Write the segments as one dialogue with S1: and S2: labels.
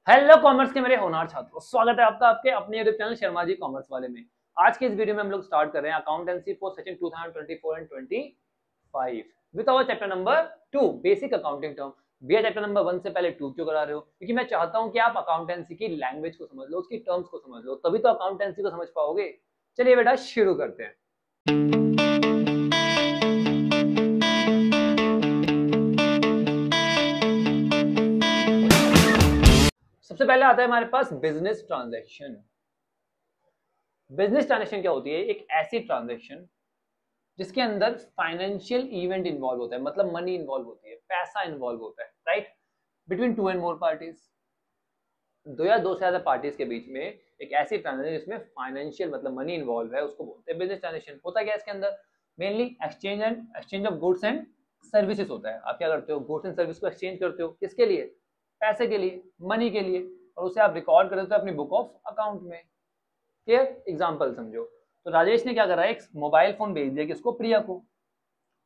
S1: Hello commerce के मेरे होनहार छात्रों, स्वागत है आपका आपके अपने YouTube channel Sharma ji commerce वाले में। आज के इस वीडियो में हम लोग स्टार्ट कर रहे हैं accountancy for session 2024 and 25 with our chapter number 2 basic accounting term. भैया चैप्टर नंबर 1 से पहले 2 क्यों करा रहे हो? क्योंकि मैं चाहता हूं कि आप अकाउंटेंसी की लैंग्वेज को समझ लो, उसकी टर्म्स को समझ लो, तभी तो अकाउंटेंसी को समझ पाओगे। चलिए बेटा शुरू करते हैं। सबसे पहले आता है हमारे पास बिजनेस ट्रांजैक्शन। बिजनेस ट्रांजैक्शन क्या होती है? एक ऐसी ट्रांजैक्शन जिसके अंदर फाइनेंशियल इवेंट इन्वॉल्व होता है, मतलब मनी इन्वॉल्व होती है, पैसा इन्वॉल्व होता है, right, between two and more parties, दो या दो से ज्यादा पार्टीज के बीच में एक ऐसी ट्रांजैक्शन जिसमें फाइनेंशियल मतलब मनी इन्वॉल्व है, उसको बोलते हैं बिजनेस ट्रांजैक्शन। होता क्या है इसके अंदर? Mainly exchange of goods and services होता है। आप क्या करते हो? गुड्स एंड सर्विस को एक्सचेंज करते हो, किसके लिए? पैसे के लिए, मनी के लिए, और उसे आप रिकॉर्ड कर देते हो अपनी बुक ऑफ अकाउंट में। क्लियर? एग्जाम्पल समझो। तो राजेश ने क्या करा, एक मोबाइल फोन भेज दिया किसको? प्रिया को।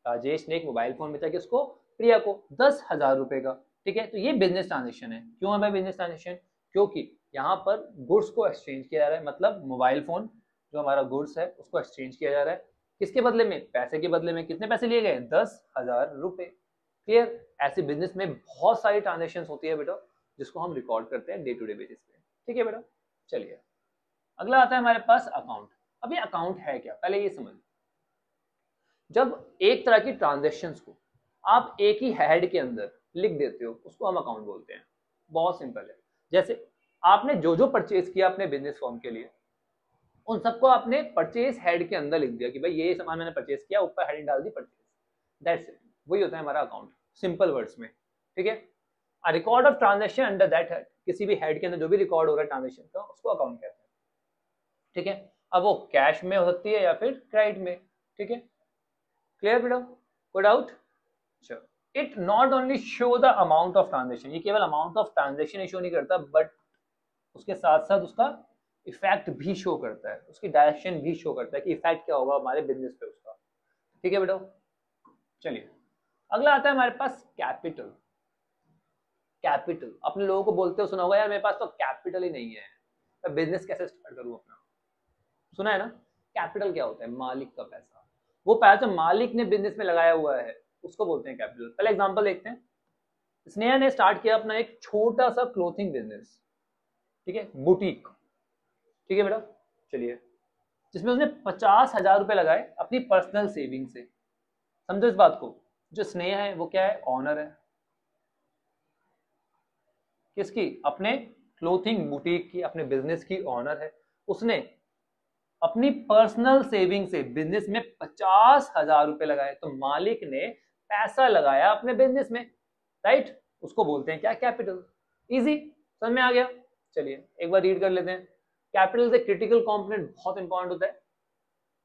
S1: राजेश ने एक मोबाइल फोन बेचा किसको? प्रिया को, 10,000 रुपए का। ठीक है, तो ये बिजनेस ट्रांजेक्शन है। क्यों है भाई बिजनेस ट्रांजेक्शन? क्योंकि यहाँ पर गुड्स को एक्सचेंज किया जा रहा है, मतलब मोबाइल फोन जो हमारा गुड्स है उसको एक्सचेंज किया जा रहा है, किसके बदले में? पैसे के बदले में। कितने पैसे लिए गए? 10,000 रुपए। क्लियर? ऐसे बिजनेस में बहुत सारी ट्रांजेक्शन होती है बेटा, जिसको हम रिकॉर्ड करते हैं डे टू डे बेसिस पे। ठीक है बेटा, चलिए अगला आता है हमारे पास अकाउंट। अब ये अकाउंट है क्या, पहले ये समझ। जब एक तरह की ट्रांजेक्शन्स को आप एक ही हेड के अंदर लिख देते हो, उसको हम अकाउंट बोलते हैं। बहुत सिंपल है। जैसे आपने जो जो परचेज किया अपने बिजनेस फॉर्म के लिए, उन सबको आपने परचेज हेड के अंदर लिख दिया कि भाई ये सामान मैंने परचेज किया, ऊपर हेडिंग डाल दी परचेज। दैट्स इट, वही होता है हमारा अकाउंट, सिंपल वर्ड्स में। ठीक है, a record of transaction under that head, किसी भी हेड के अंदर जो भी रिकॉर्ड हो रहा है ट्रांजेक्शन का, उसको अकाउंट कहते हैं। ठीक है, अब वो कैश में हो सकती है या फिर क्रेडिट में। ठीक है, क्लियर बेटा? Good out. चलो, it not only show the amount of transaction, ये केवल अमाउंट ऑफ ट्रांजेक्शन शो नहीं करता, बट उसके साथ साथ उसका इफेक्ट भी शो करता है, उसकी डायरेक्शन भी शो करता है कि इफेक्ट क्या होगा हमारे बिजनेस पे उसका। ठीक है बेटा, चलिए अगला आता है हमारे पास कैपिटल। कैपिटल अपने लोगों को बोलते हो, सुना होगा यार मेरे पास तो कैपिटल ही नहीं है, मैं बिजनेस कैसे स्टार्ट करूं अपना? सुना है ना? कैपिटल क्या होता है? मालिक का पैसा, वो पैसा मालिक ने बिजनेस में लगाया हुआ है, उसको बोलते हैं कैपिटल। पहले एग्जांपल देखते हैं। स्नेहा ने स्टार्ट किया अपना एक छोटा सा क्लोथिंग बिजनेस, ठीक है, बुटीक। ठीक है बेटा, चलिए, जिसमें उसने 50,000 रुपए लगाए अपनी पर्सनल सेविंग से। समझो इस बात को, जो स्नेहा है वो क्या है? ऑनर है किसकी? अपने क्लोथिंग बुटीक की, अपने बिजनेस की ऑनर है। उसने अपनी पर्सनल सेविंग से बिजनेस में 50,000 रुपए लगाए, तो मालिक ने पैसा लगाया अपने बिजनेस में, राइट? उसको बोलते हैं क्या? कैपिटल। इजी, समझ में आ गया? चलिए एक बार रीड कर लेते हैं। कैपिटल से क्रिटिकल कंपोनेंट बहुत इंपॉर्टेंट होता है,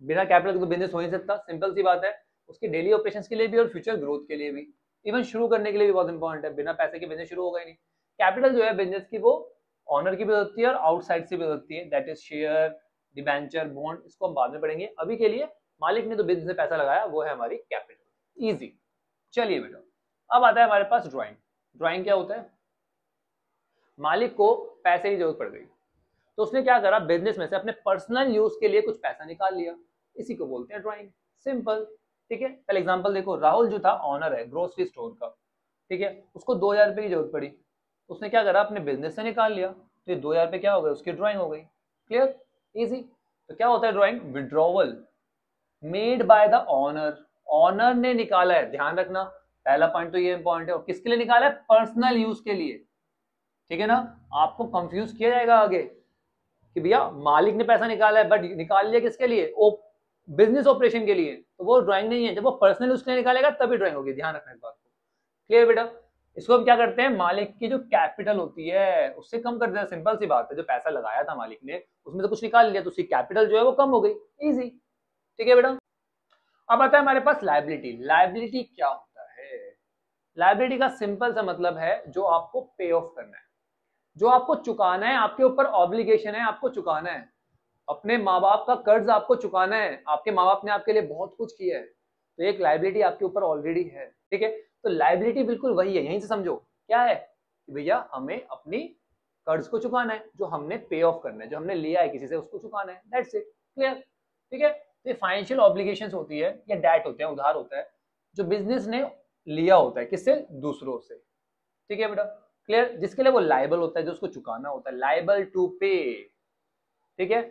S1: बिना कैपिटल के तो बिजनेस हो नहीं सकता, सिंपल सी बात है। उसके डेली ऑपरेशंस के लिए भी और फ्यूचर ग्रोथ के लिए भी, इवन शुरू करने के लिए भी बहुत इंपॉर्टेंट है। बिना पैसे के बिजनेस शुरू होगा ही नहीं। कैपिटल जो है बिजनेस की, वो ऑनर की भी होती है और आउटसाइड से भी होती है, that is share, debenture, bond, इसको हम बाद में पढ़ेंगे। अभी के लिए मालिक ने तो बिजनेस में पैसा लगाया, वो है हमारी कैपिटल। इजी। चलिए बेटा, अब आता है हमारे पास ड्राइंग। ड्राइंग क्या होता है? मालिक को पैसे की जरूरत पड़ गई, तो उसने क्या करा, बिजनेस में से अपने पर्सनल यूज के लिए कुछ पैसा निकाल लिया, इसी को बोलते हैं ड्राइंग। सिंपल। ठीक है, पहले एग्जांपल देखो। राहुल जो था ऑनर है ग्रोसरी स्टोर का, ठीक है, उसको 2,000 रुपए की जरूरत पड़ी, उसने क्या करा, अपने बिजनेस से निकाल लिया, तो ये 2,000 रुपए क्या हो गए? उसकी ड्राइंग हो गई। क्लियर? इजी। तो क्या होता है drawing? Withdrawal made by the owner, owner ने निकाला है। ध्यान रखना, पहला पॉइंट तो ये इंपॉर्टेंट है। और किसके लिए निकाला है? पर्सनल यूज के लिए। ठीक है ना? आपको कंफ्यूज किया जाएगा आगे कि भैया मालिक ने पैसा निकाला है, बट निकाल लिया किसके लिए? ओ बिजनेस ऑपरेशन के लिए, तो वो ड्राइंग नहीं है। जब वो पर्सनल उसके लिए निकालेगा तभी ड्राइंग होगी। ध्यान रखना इस बात को। क्लियर बेटा? इसको हम क्या करते हैं, मालिक की जो कैपिटल होती है उससे कम कर देना। सिंपल सी बात है, जो पैसा लगाया था मालिक ने उसमें से कुछ निकाल लिया, तो उसकी कैपिटल जो है वो कम हो गई। इजी। ठीक है बेटा, अब आता है हमारे पास लायबिलिटी। लायबिलिटी क्या होता है? लायबिलिटी का सिंपल सा मतलब है जो आपको पे ऑफ करना है, जो आपको चुकाना है, आपके ऊपर ऑब्लिगेशन है, आपको चुकाना है। अपने माँ बाप का कर्ज आपको चुकाना है, आपके माँ बाप ने आपके लिए बहुत कुछ किया है, तो एक लायबिलिटी आपके ऊपर ऑलरेडी है। ठीक है, तो लायबिलिटी बिल्कुल वही है, यहीं से समझो क्या है कि भैया हमें अपनी कर्ज को चुकाना है, जो हमने पे ऑफ करना है, जो हमने लिया है किसी से उसको चुकाना है, दैट्स इट, क्लियर। ठीक है, तो ये फाइनेंशियल ऑब्लिगेशंस होती है या डेट होते हैं, उधार होता है जो बिजनेस ने लिया होता है किससे, दूसरों से। ठीक है बेटा, क्लियर, जिसके लिए वो लायबल होता है, जो उसको चुकाना होता है, लायबल टू पे। ठीक है,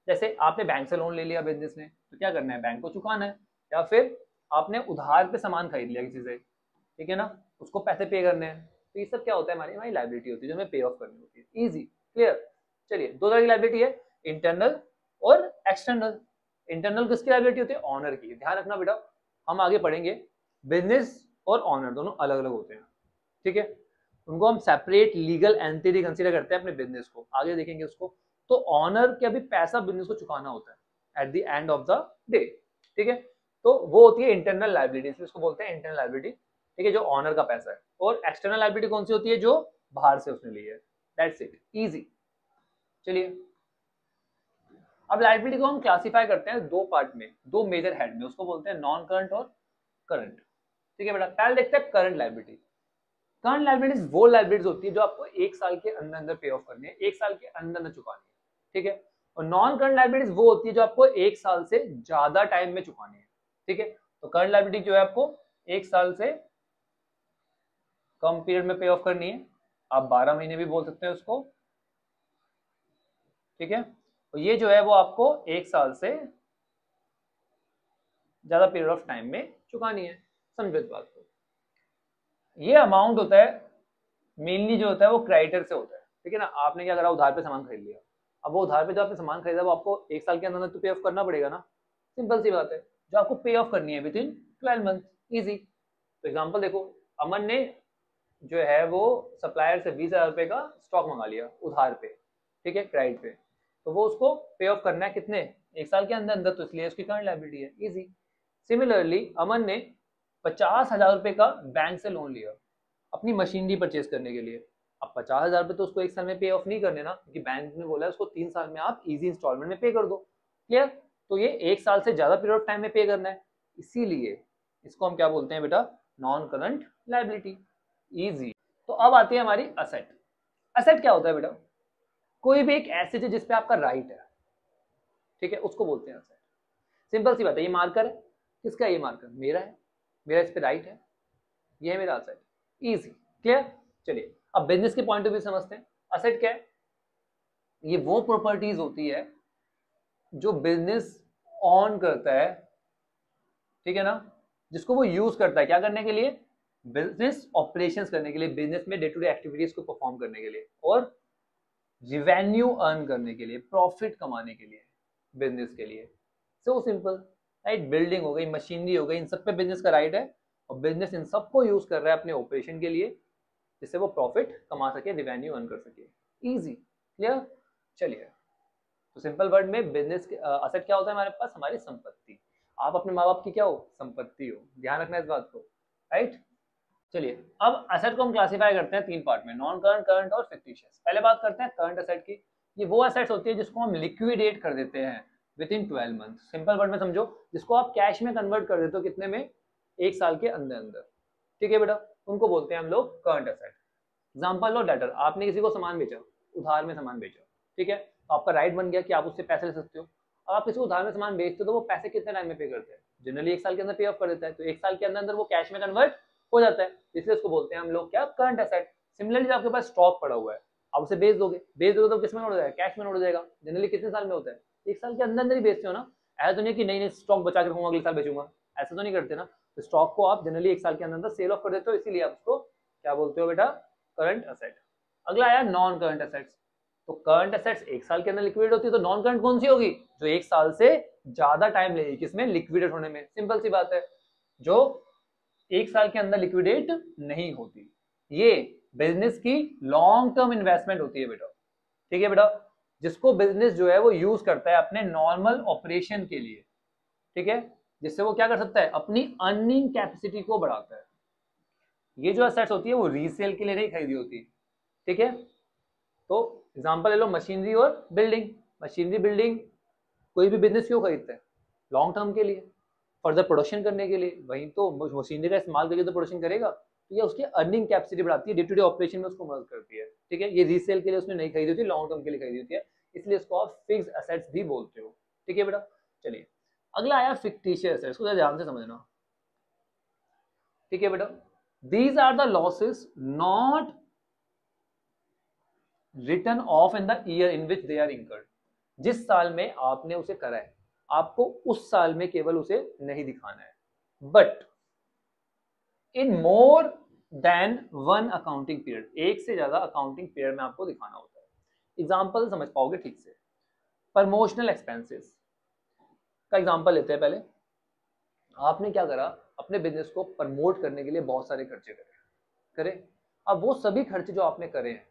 S1: जैसे आपने बैंक से लोन ले लिया बिजनेस ने, तो क्या करना है, बैंक को चुकाना है, या फिर आपने उधार पे सामान खरीद लिया किसी से, ठीक है ना, उसको पैसे पे करने हैं, तो ये सब क्या होता है, हमारी हमारी लायबिलिटी होती है जो हमें पे ऑफ करनी होती है। Easy, clear. चलिए, दो तरह की लायबिलिटी है, इंटरनल और एक्सटर्नल। इंटरनल किसकी लायबिलिटी होती है, ऑनर की। ध्यान रखना बेटा, हम आगे पढ़ेंगे बिजनेस और ऑनर दोनों अलग अलग होते हैं, ठीक है, उनको हम सेपरेट लीगल एंटिटी कंसीडर करते हैं अपने बिजनेस को, आगे देखेंगे उसको। तो ऑनर के अभी पैसा बिजनेस को चुकाना होता है at the end of the day, ठीक है, तो वो होती है इंटरनल लायबिलिटी, इसलिए उसको बोलते हैं इंटरनल लायबिलिटी, ठीक है, जो ऑनर का पैसा है। और एक्सटर्नल लायबिलिटी कौन सी होती है, जो बाहर से उसने ली है, दैट्स इट, इजी। चलिए, अब लायबिलिटी को हम क्लासिफाई करते हैं दो पार्ट में, दो मेजर हेड में, उसको बोलते हैं नॉन करंट और करंट। ठीक है बेटा, पहले देखते हैं करंट लायबिलिटी। करंट लायबिलिटीज वो लायबिलिटीज होती है जो आपको एक साल के अंदर अंदर पे ऑफ करनी है, एक साल के अंदर अंदर चुकानी है, ठीक है। और नॉन करंट लायबिलिटीज वो होती है जो आपको एक साल से ज्यादा टाइम में चुकानी है, ठीक है। तो करंट लायबिलिटी जो है आपको एक साल से कम पीरियड में पे ऑफ करनी है, आप 12 महीने भी बोल सकते हैं उसको, ठीक है। और ये जो है वो आपको एक साल से ज्यादा पीरियड ऑफ टाइम में चुकानी है, समझो इस बात को। ये अमाउंट होता है मेनली जो होता है वो क्रेडिटर से होता है, ठीक है ना। आपने क्या करा, उधार पे सामान खरीद लिया, अब वो उधार पे जो आपने सामान खरीदा वो आपको एक साल के अंदर तो पे ऑफ करना पड़ेगा ना, सिंपल सी बात है, जो आपको पे ऑफ करनी है विद इन 12 मंथ, इजी। तो एग्जांपल देखो, अमन ने जो है वो सप्लायर से 20,000 रुपए का स्टॉक मंगा लिया उधार पे, ठीक है, क्रेडिट पे, तो वो उसको पे ऑफ करना है कितने, एक साल के अंदर अंदर, तो इसलिए उसकी करंट लायबिलिटी है, इजी। सिमिलरली अमन ने 50,000 रुपए का बैंक से लोन लिया अपनी मशीनरी परचेज करने के लिए, अब 50,000 रुपए तो उसको एक साल में पे ऑफ नहीं करने ना, क्योंकि बैंक ने बोला है उसको 3 साल में आप इजी इंस्टॉलमेंट में पे कर दो, क्लियर। तो ये एक साल से ज्यादा पीरियड ऑफ टाइम में पे करना है, इसीलिए इसको हम क्या बोलते हैं बेटा, नॉन करंट लायबिलिटी, इजी। तो अब आती है हमारी असेट। असेट क्या होता है बेटा, कोई भी एक एसेट है जिसपे आपका राइट है, ठीक है, उसको बोलते हैं असेट। सिंपल सी बात है, ये मार्कर है, किसका है ये मार्कर, मेरा है, मेरा इस पे राइट है, ये है मेरा असेट, इजी, क्लियर। चलिए, अब बिजनेस के पॉइंट ऑफ व्यू समझते हैं, असेट क्या है, ये वो प्रॉपर्टीज होती है जो बिजनेस ऑन करता है, ठीक है ना, जिसको वो यूज करता है क्या करने के लिए, बिजनेस ऑपरेशंस करने के लिए, बिजनेस में डे टू डे एक्टिविटीज को परफॉर्म करने के लिए, और रिवेन्यू अर्न करने के लिए, प्रॉफिट कमाने के लिए, बिजनेस के लिए, सो सिंपल, राइट। बिल्डिंग हो गई, मशीनरी हो गई, इन सब पे बिजनेस का राइट है, और बिजनेस इन सबको यूज कर रहा है अपने ऑपरेशन के लिए, जिससे वो प्रॉफिट कमा सके, रिवेन्यू अर्न कर सके, इजी, क्लियर। चलिए, तो सिंपल वर्ड में बिजनेस असेट क्या होता है हमारे पास, हमारी संपत्ति, आप अपने माँ बाप की क्या हो, संपत्ति हो, ध्यान रखना इस बात को, राइट। चलिए, अब असेट को हम क्लासिफाई करते हैं तीन पार्ट में, नॉन करंट, करंट और फिक्टिशियस। पहले बात करते हैं करंट असेट की। ये वो असेट्स होती है जिसको हम लिक्विडेट कर देते हैं with in 12 month, simple word में समझो, जिसको आप कैश में कन्वर्ट कर देते हो कितने में, एक साल के अंदर अंदर, ठीक है बेटा, उनको बोलते हैं हम लोग करंट असेट। एग्जाम्पल लो डेटर, आपने किसी को सामान बेचा, उधार में सामान बेचा, ठीक है, तो आपका राइट बन गया कि आप उससे पैसे ले सकते हो। अब आप किसी को उधार में सामान बेचते हो तो वो पैसे कितने टाइम में पे करते हैं, जनरली एक साल के अंदर पे ऑफ कर देता है, तो एक साल के अंदर अंदर वो कैश में कन्वर्ट हो जाता है, इसलिए उसको बोलते हैं हम लोग क्या, करंट असेट। सिमिलरली आपके पास स्टॉक पड़ा हुआ है, आप उसे बेच दोगे तो किस में उड़ जाएगा, कैश में उड़ जाएगा, जनरली कितने साल में होता है, एक साल के अंदर अंदर ही बेचते हो ना, ऐसा तो नहीं कि नहीं स्टॉक बचा के रखूंगा अगले साल बेचूंगा, ऐसा तो नहीं करते ना, तो स्टॉक को आप जनरली एक साल के अंदर अंदर सेल ऑफ कर देते हो, इसीलिए आप उसको क्या बोलते हो बेटा, करंट असेट। अगला आया नॉन करंट असेट्स। तो करंट असेट्स एक साल के अंदर लिक्विडेट होती है, तो नॉन करंट कौन सी होगी, जो एक साल से ज्यादा टाइम लेगी किसमें, लिक्विडेट होने में, सिंपल सी बात है, जो एक साल के अंदर लिक्विडेट नहीं होती, ये बिजनेस की लॉन्ग टर्म इन्वेस्टमेंट होती है बेटा, ठीक है बेटा, जिसको बिजनेस जो है वो यूज करता है अपने नॉर्मल ऑपरेशन के लिए, ठीक है, जिससे वो क्या कर सकता है, अपनी अर्निंग कैपेसिटी को बढ़ाता है। ये जो असेट्स होती है वो रीसेल के लिए नहीं खरीदी होती, ठीक है। तो एग्जांपल ले लो, मशीनरी और बिल्डिंग। मशीनरी बिल्डिंग कोई भी बिजनेस क्यों खरीदता है, लॉन्ग टर्म के लिए, फर्दर प्रोडक्शन करने के लिए, वहीं तो मशीनरी का इस्तेमाल करके तो प्रोडक्शन करेगा, तो ये उसकी अर्निंग कैपेसिटी बढ़ाती है, डे टू डे ऑपरेशन में उसको मदद करती है, ठीक है। ये रीसेल के लिए उसने नहीं खरीदी होती, लॉन्ग टर्म के लिए खरीदी होती है, इसलिए इसको आप फिक्स्ड एसेट्स भी बोलते हो, ठीक है बेटा। चलिए अगला आया फिक्टिशियस एसेट्स, को ध्यान से समझना, ठीक है बेटा। These are the losses not written off in the year in which they are incurred. जिस साल में आपने उसे करा है, आपको उस साल में केवल उसे नहीं दिखाना है, but in more then one accounting period, एक से ज्यादा अकाउंटिंग पीरियड में आपको दिखाना होता है। एग्जाम्पल समझ पाओगे ठीक से। प्रमोशनल एक्सपेंसेस का एग्जाम्पल लेते हैं पहले। आपने क्या करा, अपने बिजनेस को प्रमोट करने के लिए बहुत सारे खर्चे करे। अब वो सभी खर्चे जो आपने करे हैं,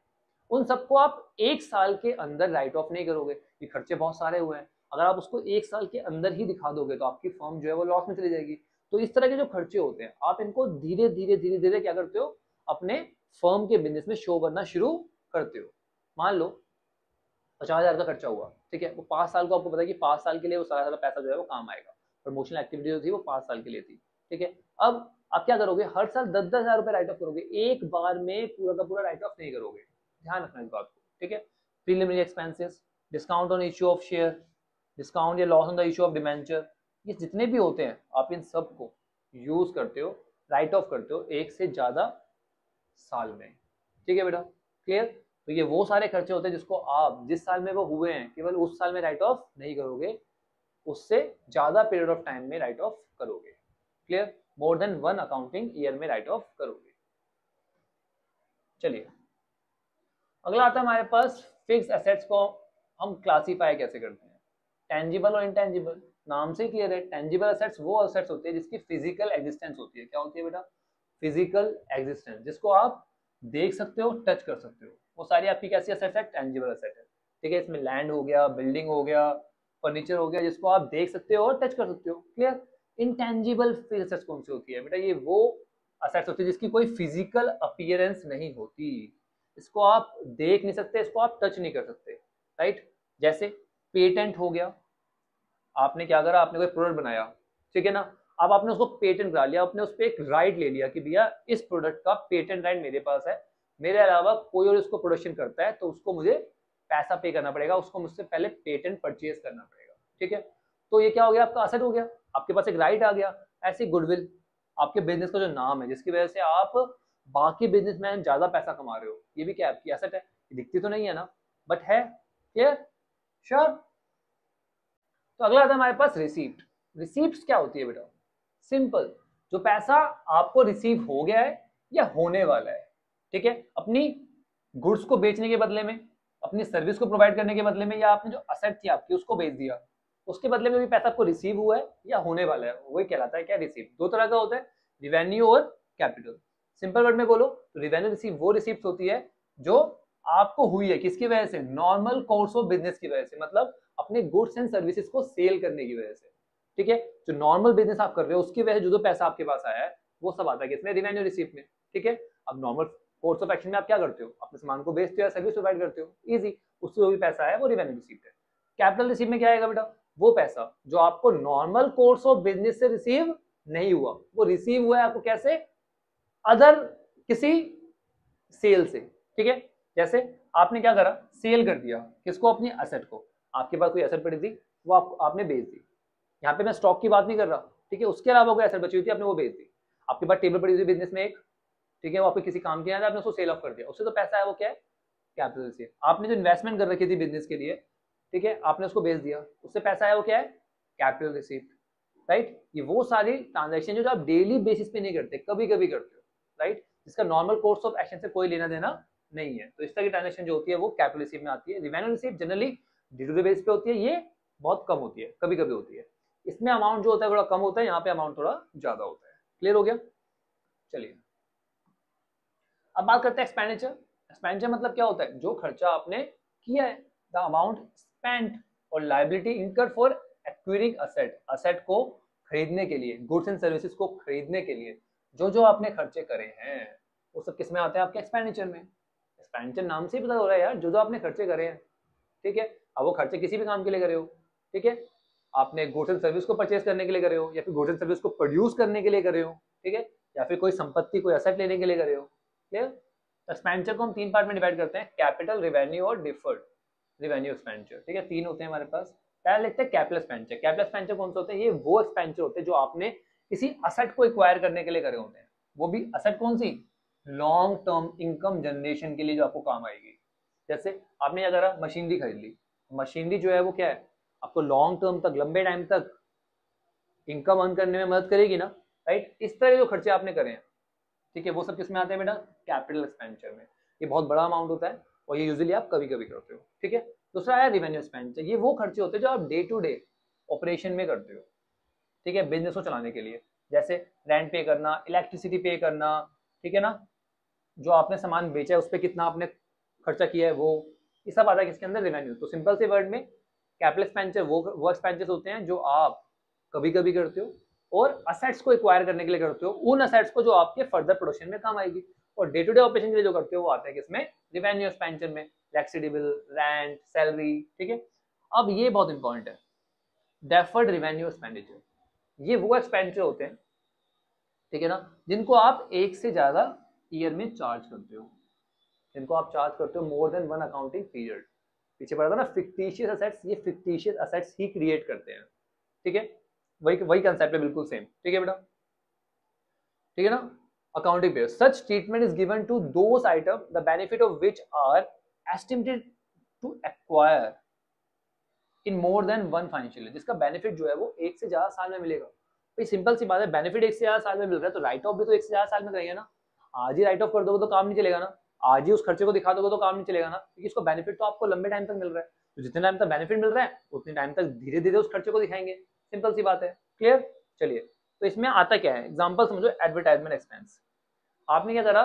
S1: उन सबको आप एक साल के अंदर राइट ऑफ नहीं करोगे, ये खर्चे बहुत सारे हुए हैं। अगर आप उसको एक साल के अंदर ही दिखा दोगे तो आपकी फर्म जो है वो लॉस में चली जाएगी। तो इस तरह के जो खर्चे होते हैं, आप इनको धीरे धीरे क्या करते हो, अपने फर्म के बिजनेस में शो करना शुरू करते हो। मान लो 50,000 का खर्चा हुआ, ठीक है, वो 5 साल को आपको पता है कि 5 साल के लिए वो सारा पैसा जो है वो काम आएगा। प्रमोशनल एक्टिविटी जो थी वो 5 साल के लिए थी, ठीक है। अब आप क्या करोगे, हर साल 10-10 हजार रुपए राइट ऑफ करोगे, एक बार में पूरा का पूरा राइट ऑफ नहीं करोगे, ध्यान रखना इस बात को, ठीक है। Preliminary expenses, discount on issue of share, discount या loss on the issue of debenture, ये जितने भी होते हैं आप इन सब को यूज करते हो, राइट ऑफ करते हो एक से ज्यादा साल में, ठीक है बेटा, क्लियर। तो ये वो सारे खर्चे होते हैं जिसको आप जिस साल में वो हुए हैं केवल उस साल में राइट ऑफ नहीं करोगे, उससे ज्यादा पीरियड ऑफ टाइम में राइट ऑफ करोगे, clear. More than one accounting year में राइट ऑफ करोगे। चलिए अगला आता है हमारे पास फिक्स एसेट्स को हम क्लासीफाई कैसे करते हैं, टेंजिबल और इनटेंजिबल। नाम से क्लियर है, टेंजिबल एसेट्स वो एसेट्स होते हैं जिसकी फिजिकल एग्जिस्टेंस होती है। क्या होती है बेटा, फिजिकल एग्जिस्टेंस, जिसको आप देख सकते हो, टच कर सकते हो, वो सारी आपकी कैसी एसेट्स है, टेंजिबल एसेट है, ठीक है। इसमें लैंड हो गया, बिल्डिंग हो गया, फर्नीचर हो गया, जिसको आप देख सकते हो और टच कर सकते हो, क्लियर। इनटेंजिबल फिक्स एसेट्स कौन सी होती है बेटा, ये वो एसेट्स होती है जिसकी कोई फिजिकल अपीयरेंस नहीं होती, इसको आप देख नहीं सकते, इसको आप टच नहीं कर सकते, राइट। जैसे पेटेंट हो गया, आपने क्या करा, आपने कोई प्रोडक्ट बनाया, ठीक है ना, अब आपने उसको पेटेंट करा लिया, आपने उस पर एक राइट ले लिया कि भैया इस प्रोडक्ट का पेटेंट राइट मेरे पास है, मेरे अलावा कोई और इसको प्रोडक्शन करता है तो उसको मुझे पैसा पे करना पड़ेगा, उसको मुझसे पहले पेटेंट परचेज करना पड़ेगा, ठीक है। तो ये क्या हो गया, आपका असेट हो गया, आपके पास एक राइट आ गया। ऐसे गुडविल, आपके बिजनेस का जो नाम है जिसकी वजह से आप बाकी बिजनेसमैन ज्यादा पैसा कमा रहे हो, ये भी क्या आपकी एसेट है, दिखती तो नहीं है ना, बट है, क्लियर, श्योर। तो अगला आता है हमारे पास रिसीप्ट। रिसीप्ट क्या होती है बेटा, सिंपल, जो पैसा आपको रिसीव हो गया है या होने वाला है, ठीक है, अपनी गुड्स को बेचने के बदले में, अपनी सर्विस को प्रोवाइड करने के बदले में, या आपने जो असेट थी आपकी उसको बेच दिया, उसके बदले में भी पैसा आपको रिसीव हुआ है या होने वाला है, वही कहलाता है क्या, रिसीव। दो तरह का होता है, रिवेन्यू और कैपिटल। सिंपल वर्ड में बोलो तो रिवेन्यू रिसीव वो रिसीप्ट होती है जो आपको हुई है, किसकी वजह से, नॉर्मल कोर्स ऑफ बिजनेस की वजह से, मतलब अपने गुड्स एंड सर्विसेज को सेल करने की वजह से, ठीक है। जो नॉर्मल बिजनेस आप कर रहे हो उसकी वजह से जो पैसा आपके पास आया है वो सब आता है किसमें, रिवेन्यू रिसीप्ट में, ठीक है। अब नॉर्मल कोर्स ऑफ एक्शन में आप क्या करते हो, अपने सामान को बेचते हो या सर्विस प्रोवाइड करते हो, इजी, उससे जो भी पैसा है वो रिवेन्यू रिसीप्ट है। कैपिटल रिसीप्ट में क्या आएगा बेटा, वो पैसा जो आपको नॉर्मल कोर्स ऑफ बिजनेस से रिसीव नहीं हुआ, वो रिसीव हुआ है आपको कैसे, अदर किसी सेल से, ठीक है। जैसे आपने क्या करा, सेल कर दिया किसको, अपनी एसेट को, आपके पास कोई एसेट पड़ी थी वो आपने बेच दी, यहाँ पे मैं स्टॉक की बात नहीं कर रहा, ठीक है, उसके अलावा कोई एसेट बची हुई थी आपने वो बेच दी। आपके पास टेबल पड़ी थी बिजनेस में एक, ठीक है, वो आपको किसी काम की है, आपने उसको सेल ऑफ कर दिया, उससे तो पैसा है वो क्या है, कैपिटल से। आपने जो इन्वेस्टमेंट कर रखी थी बिजनेस के लिए, ठीक है, आपने उसको बेच दिया, उससे पैसा है वो क्या है, कैपिटल रिसीप्ट, राइट। ये वो सारी ट्रांजेक्शन जो आप डेली बेसिस पे नहीं करते, कभी कभी करते हो, राइट, जिसका नॉर्मल कोर्स ऑफ एक्शन से कोई लेना देना नहीं है, तो इस तरह की ट्रांजेक्शन जो होती है वो कैपिटल रिसीप्ट में आती है। Revenue receipt generally day to day base पे होती है, ये बहुत कम होती है, कभी कभी होती है, इसमें अमाउंट जो होता है थोड़ा कम होता है, यहाँ पे अमाउंट थोड़ा ज्यादा होता है, क्लियर हो गया। चलिए अब बात करते हैं एक्सपेंडिचर। एक्सपेंडिचर मतलब क्या होता है, जो खर्चा आपने किया है, द अमाउंट स्पेंट और लायबिलिटी इनकर फॉर एक्वायरिंग असेट, असेट को खरीदने के लिए, गुड्स एंड सर्विसेज को खरीदने के लिए जो जो आपने खर्चे करे हैं वो सब किस में आते हैं, आपके एक्सपेंडिचर में। एक्सपेंडिचर नाम से ही पता हो रहा है यार, जो जो आपने खर्चे करे हैं, ठीक है। अब वो खर्चे किसी भी काम के लिए करे हो, ठीक है, आपने गुड्स एंड सर्विस को परचेज करने के लिए करे हो या फिर गुड्स एंड सर्विस को प्रोड्यूस करने के लिए करे हो, ठीक है, या फिर कोई संपत्ति, कोई असेट लेने के लिए कर रहे हो। क्लियर? एक्सपेंडिचर को हम 3 पार्ट में डिवाइड करते हैं, कैपिटल, रिवेन्यू और डिफर्ड रिवेन्यू एक्सपेंडिचर। ठीक है, 3 होते हैं हमारे पास। पहले लिखते हैं कैपिटल एक्सपेंडिचर। कैपिटल एक्सपेंडिचर कौन से होते हैं? ये वो एक्सपेंडिचर होते हैं जो आपने किसी असेट को एक्वायर करने के लिए करे होते हैं। वो भी असेट कौन सी? लॉन्ग टर्म इनकम जनरेशन के लिए जो आपको काम आएगी। जैसे आपने अगर मशीनरी खरीद ली, मशीनरी जो है वो क्या है, आपको लॉन्ग टर्म तक, लंबे टाइम तक इनकम अर्न करने में मदद करेगी ना, राइट? इस तरह के जो खर्चे आपने करे हैं, ठीक है, वो सब किसमें आते हैं बेटा? कैपिटल एक्सपेंडिचर में। ये बहुत बड़ा अमाउंट होता है और ये यूजुअली आप कभी कभी करते हो। ठीक है, दूसरा है रिवेन्यू एक्सपेंडिचर। ये वो खर्चे होते हैं जो आप डे टू डे ऑपरेशन में करते हो, ठीक है, बिजनेस को चलाने के लिए। जैसे रेंट पे करना, इलेक्ट्रिसिटी पे करना, ठीक है ना, जो आपने सामान बेचा है उस पर कितना आपने खर्चा किया है, वो ये सब आता है किसके अंदर? रिवेन्यू। तो सिंपल से वर्ड में कैपिटल एक्सपेंडिचर वो एक्सपेंडिचर होते हैं जो आप कभी कभी करते हो और असेट्स को एक्वायर करने के लिए करते हो, उन असेट्स को जो आपके फर्दर प्रोडक्शन में काम आएगी। और डे टू डे ऑपरेशन के लिए जो करते हो वो आता है किसमें? रिवेन्यू एक्सपेंडिचर में। Electricity bill, rent, salary. ठीक है, अब ये बहुत इंपॉर्टेंट है, डेफर्ड रिवेन्यू एक्सपेंडिचर। ये वो एक्सपेंडिचर होते हैं, ठीक है ना, जिनको आप एक से ज्यादा ईयर में चार्ज करते हो, जिनको आप चार्ज करते हो मोर देन 1 अकाउंटिंग पीरियड। पीछे पढ़ा था ना फिक्टिशियस असेट्स, ये फिक्टिशियस असेट्स ही क्रिएट करते हैं। ठीक है, वही कंसेप्ट है, बिल्कुल सेम। ठीक है बेटा, ठीक है ना। Accounting period, such treatment is given to those item the benefit of which are estimated to acquire in more than 1 financial year. जिसका बेनिफिट जो है वो एक से ज्यादा साल में मिलेगा। भाई सिंपल सी बात है, बेनिफिट एक से ज्यादा साल में मिल रहा है तो राइट ऑफ भी तो एक से ज्यादा साल में करेंगे ना। आज ही राइट ऑफ कर दोगे तो काम नहीं चलेगा ना, आज ही उस खर्चे को दिखा दोगे तो काम नहीं चलेगा ना, क्योंकि इसको बेनिफिट तो आपको लंबे टाइम तक मिल रहा है। तो जितने टाइम तक बेनिफिट मिल रहा है उतने टाइम तक धीरे धीरे उस खर्चे को दिखाएंगे। सिंपल सी बात है। क्लियर? चलिए, तो इसमें आता क्या है, एग्जांपल समझो। एडवर्टाइजमेंट एक्सपेंस, आपने क्या करा,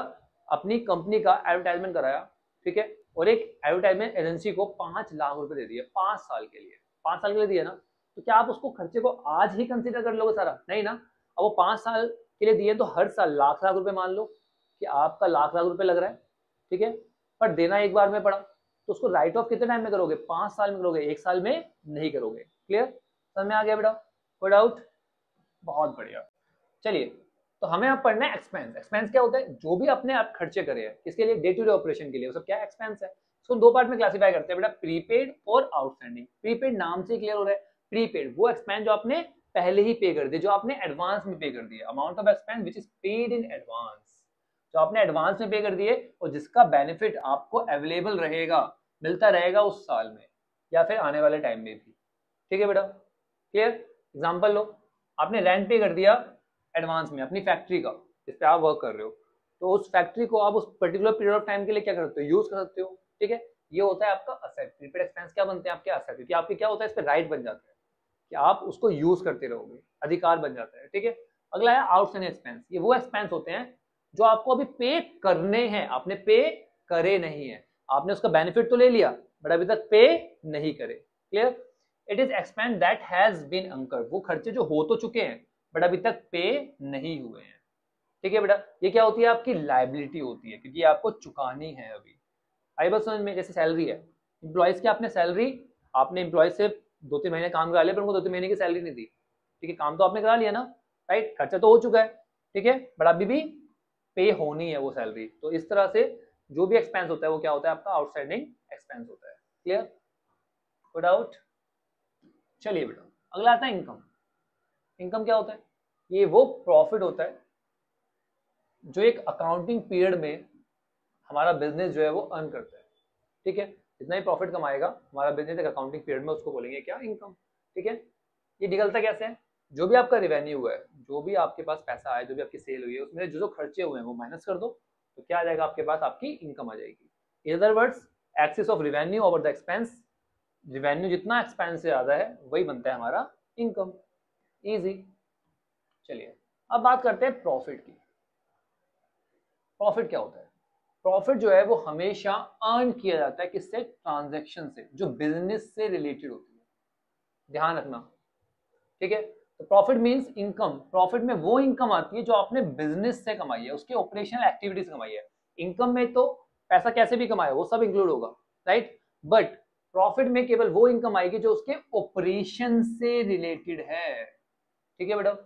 S1: अपनी कंपनी का एडवर्टाइजमेंट कराया, ठीक है, और एक एडवर्टाइजमेंट एजेंसी को 5 लाख रुपए दे दिए 5 साल के लिए। 5 साल के लिए दिया ना, तो क्या आप उसको खर्चे को आज ही कंसीडर कर लोगे सारा? नहीं ना। अब वो 5 साल के लिए दिए तो हर साल लाख लाख रुपए मान लो कि आपका लाख लाख रुपए लग रहा है, ठीक है, पर देना एक बार में पड़ा, तो उसको राइट ऑफ कितने टाइम में करोगे? 5 साल में करोगे, 1 साल में नहीं करोगे। क्लियर? समझ में आ गया बेटा? कोई डाउट? बहुत बढ़िया। चलिए, तो हमें अब पढ़ना है एक्सपेंस। एक्सपेंस क्या होता है? जो भी अपने आप खर्चे करे हैं किसके लिए? डे टू डे ऑपरेशन के लिए, वो सब क्या एक्सपेंस है। इसको 2 पार्ट में क्लासिफाई करते हैं बेटा, प्रीपेड और आउटस्टैंडिंग। प्रीपेड नाम से क्लियर हो रहा है, प्रीपेड वो एक्सपेंस जो आपने पहले ही पे कर दिए, जो आपने एडवांस में पे कर दिया, amount of expense which is paid in advance, जो आपने एडवांस में पे कर दिए और जिसका बेनिफिट आपको अवेलेबल रहेगा, मिलता रहेगा उस साल में या फिर आने वाले टाइम में भी। ठीक है बेटा? क्लियर? एग्जांपल लो, आपने रेंट पे कर दिया एडवांस में अपनी फैक्ट्री का, जिस पे आप वर्क कर रहे हो, तो उस फैक्ट्री को आप उस पर्टिकुलर पीरियड ऑफ टाइम के लिए क्या करते हो? यूज कर सकते हो। ठीक है, ये होता है आपका असेट। प्रीपेड एक्सपेंस क्या बनते हैं? आपके असेट, क्योंकि आपके क्या होता है, इस पे राइट बन जाता है कि आप उसको यूज करते रहोगे, अधिकार बन जाता है। ठीक है, अगला है आउटस्टैंडिंग एक्सपेंस। ये वो एक्सपेंस होते हैं जो आपको अभी पे करने हैं, आपने पे करे नहीं है, आपने उसका बेनिफिट तो ले लिया बट अभी तक पे नहीं करे। Clear? It is expense that has been incurred, वो खर्चे जो हो तो चुके हैं बट अभी तक पे नहीं हुए हैं। ठीक है बेटा, ये क्या होती है? आपकी लायबिलिटी होती है, क्योंकि आपको चुकानी है अभी। आई बात समझ में? जैसे सैलरी है, इंप्लॉइज की आपने सैलरी, आपने इंप्लॉइज से 2-3 महीने काम करा लिया पर उनको 2-3 महीने की सैलरी नहीं दी। ठीक है, काम तो आपने करा लिया ना, राइट, खर्चा तो हो चुका है, ठीक है, बट अभी भी पे होनी है वो सैलरी। तो इस तरह से जो भी एक्सपेंस होता है वो क्या होता है? आपका आउटस्टैंडिंग एक्सपेंस होता है। क्लियर? कोई डाउट? चलिए बेटा, अगला आता है इनकम। इनकम क्या होता है? ये वो प्रॉफिट होता है जो एक अकाउंटिंग पीरियड में हमारा बिजनेस जो है वो अर्न करता है। ठीक है, जितना ही प्रॉफिट कमाएगा हमारा बिजनेस एक अकाउंटिंग पीरियड में, उसको बोलेंगे क्या? इनकम। ठीक है, ये निकलता कैसे है? जो भी आपका रेवेन्यू हुआ है, जो भी आपके पास पैसा आया, जो भी आपकी सेल हुई है, उसमें जो जो खर्चे हुए हैं वो माइनस कर दो, तो क्या आ जाएगा आपके पास? आपकी इनकम आ जाएगी। In other words, axis of revenue over the expense, revenue जितना एक्सपेंस से ज्यादा है वही बनता है हमारा इनकम। इजी। चलिए, अब बात करते हैं प्रॉफिट की। प्रॉफिट क्या होता है? प्रॉफिट जो है वो हमेशा अर्न किया जाता है किससे? ट्रांजैक्शन से, जो बिजनेस से रिलेटेड होती है। ध्यान रखना, ठीक है। तो प्रॉफिट मींस इनकम। प्रॉफिट में वो इनकम आती है जो आपने बिजनेस से कमाई है, उसके ऑपरेशनल एक्टिविटी से कमाई है। इनकम में तो पैसा कैसे भी कमाए वो सब इंक्लूड होगा, राइट, बट प्रॉफिट में केवल वो इनकम आएगी जो उसके ऑपरेशन से रिलेटेड है। ठीक है बेटा,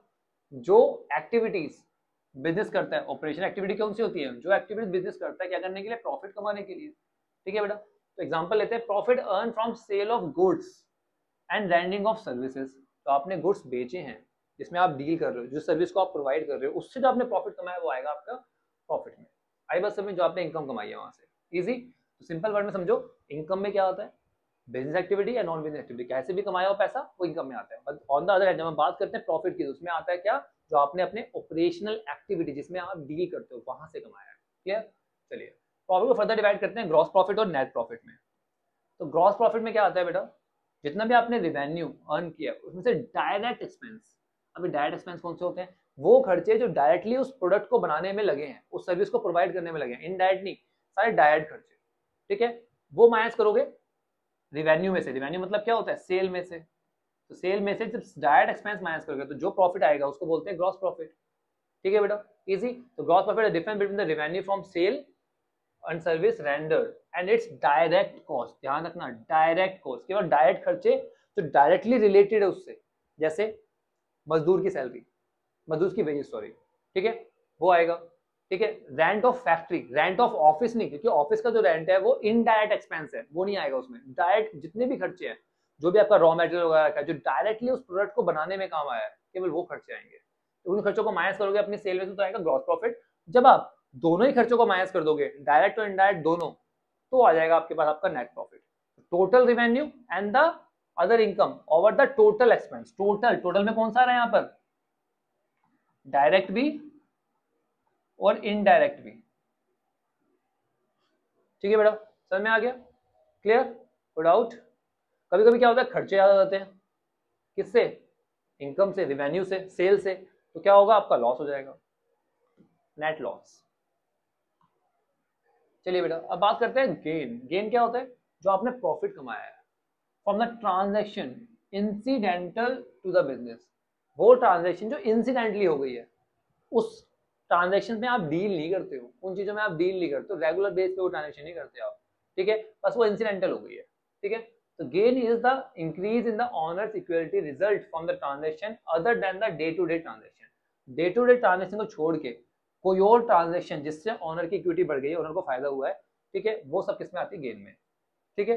S1: जो एक्टिविटीज बिजनेस करता है, ऑपरेशन एक्टिविटी कौन सी होती है, जो एक्टिविटी बिजनेस करता है क्या करने के लिए, प्रॉफिट कमाने के लिए, ठीक है बेटा। तो एग्जांपल लेते हैं, profit earn from sale of goods and rendering of services. तो आपने गुड्स बेचे हैं जिसमें आप डील कर रहे हो, जिस सर्विस को आप प्रोवाइड कर रहे हो, उससे जो आपने प्रॉफिट कमाया वो आएगा आपका प्रॉफिट में। आई बस समझ, जो आपने इनकम कमाई है वहां से, इजी। तो सिंपल वर्ड में समझो, इनकम में क्या होता है, बिजनेस एक्टिविटी या नॉन बिजनेस एक्टिविटी, कैसे भी कमाया हो पैसा वो इनकम में आता है। But on the other hand जब हम बात करते हैं प्रॉफिट की, तो उसमें आता है क्या, जो आपने अपने ऑपरेशनल एक्टिविटी जिसमें आप डील करते हो वहां से कमाया है। क्लियर। चलिए प्रॉफिट को फर्दर डिवाइड करते हैं ग्रॉस प्रॉफिट और नेट प्रॉफिट में। तो ग्रॉस प्रॉफिट में क्या आता है बेटा, जितना भी आपने रेवेन्यू अर्न किया उसमें से डायरेक्ट एक्सपेंस। अभी डायरेक्ट एक्सपेंस कौन से होते हैं, वो खर्चे जो डायरेक्टली उस प्रोडक्ट को बनाने में लगे हैं, उस सर्विस को प्रोवाइड करने में लगे हैं, इनडायरेक्ट नहीं, सारे डायरेक्ट खर्चे, ठीक है। वो माइनस करोगे रिवेन्यू में से। रिवेन्यू मतलब क्या होता है, सेल में से। तो सेल में से जब डायरेक्ट एक्सपेंस माइनस करोगे तो जो प्रॉफिट आएगा उसको बोलते हैं ग्रॉस प्रॉफिट, ठीक है बेटा, इजी। तो gross profit is difference between the revenue from sale and service rendered and its direct cost. ध्यान रखना, डायरेक्ट कॉस्ट, केवल डायरेक्ट खर्चे जो डायरेक्टली रिलेटेड है उससे, जैसे मजदूर की सैलरी, मजदूर की वेजेस, सॉरी, ठीक है, वो आएगा, ठीक है। Rent of factory, rent of office नहीं, क्योंकि ऑफिस का जो रेंट है वो इनडायरेक्ट एक्सपेंस है, वो नहीं आएगा उसमें। डायरेक्ट जितने भी खर्चे हैं, जो भी आपका रॉ मटेरियल वगैरह का जो डायरेक्टली उस प्रोडक्ट को बनाने में काम आया है, केवल वो खर्चे आएंगे। तो उन खर्चों को माइनस करोगे अपनी सेल में से, तो आएगा ग्रॉस प्रॉफिट। जब आप दोनों ही खर्चों को माइनस कर दोगे, डायरेक्ट और इनडायरेक्ट दोनों, तो आ जाएगा आपके पास आपका net profit. Total revenue and the other income over the total expense. Total, total में कौन सा आ रहा है यहाँ पर, डायरेक्ट भी और इनडायरेक्ट भी, ठीक है बेटा, समझ में आ गया, क्लियर, कोई डाउट। कभी कभी क्या होता है, खर्चे ज्यादा होते हैं, किससे, इनकम से, रिवेन्यू से, सेल से, तो क्या होगा, आपका लॉस हो जाएगा, नेट लॉस। चलिए बेटा अब बात करते हैं गेन। गेन क्या होता है, जो आपने प्रॉफिट कमाया है from the transaction incidental to the business. वो ट्रांजैक्शन जो इंसिडेंटली हो गई है, उस ट्रांजैक्शन में आप डील नहीं करते हो, उन चीजों में आप डील नहीं करते हो, रेगुलर बेस पे वो ट्रांजैक्शन नहीं करते आप, ठीक है, बस वो इंसिडेंटल हो गई है, ठीक है। तो gain is the increase in the owner's equity result from the transaction other than the day to day transaction. Day to day transaction को छोड़ के कोई और ट्रांजैक्शन जिससे ऑनर की इक्विटी बढ़ गई है, ऑनर को फायदा हुआ है, ठीक है, वो सब किसमें आती है, गेन में, ठीक है,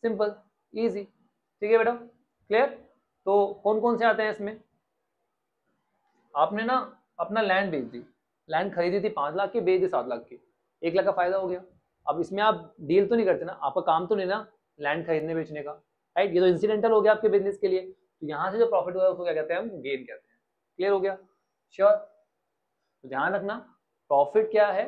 S1: सिंपल इजी, ठीक है बेटा, क्लियर। तो कौन कौन से आते हैं इसमें, आपने ना अपना लैंड बेच दी, लैंड खरीदी थी 5 लाख की, बेच दी 7 लाख की, 1 लाख का फायदा हो गया। अब इसमें आप डील तो नहीं करते ना, आपका काम तो नहीं ना लैंड खरीदने बेचने का, राइट, ये तो इंसिडेंटल हो गया आपके बिजनेस के लिए। तो यहाँ से जो प्रॉफिट हुआ है उसको क्या कहते हैं, हम गेन कहते हैं। क्लियर हो गया, श्योर। तो ध्यान रखना, प्रॉफिट क्या है,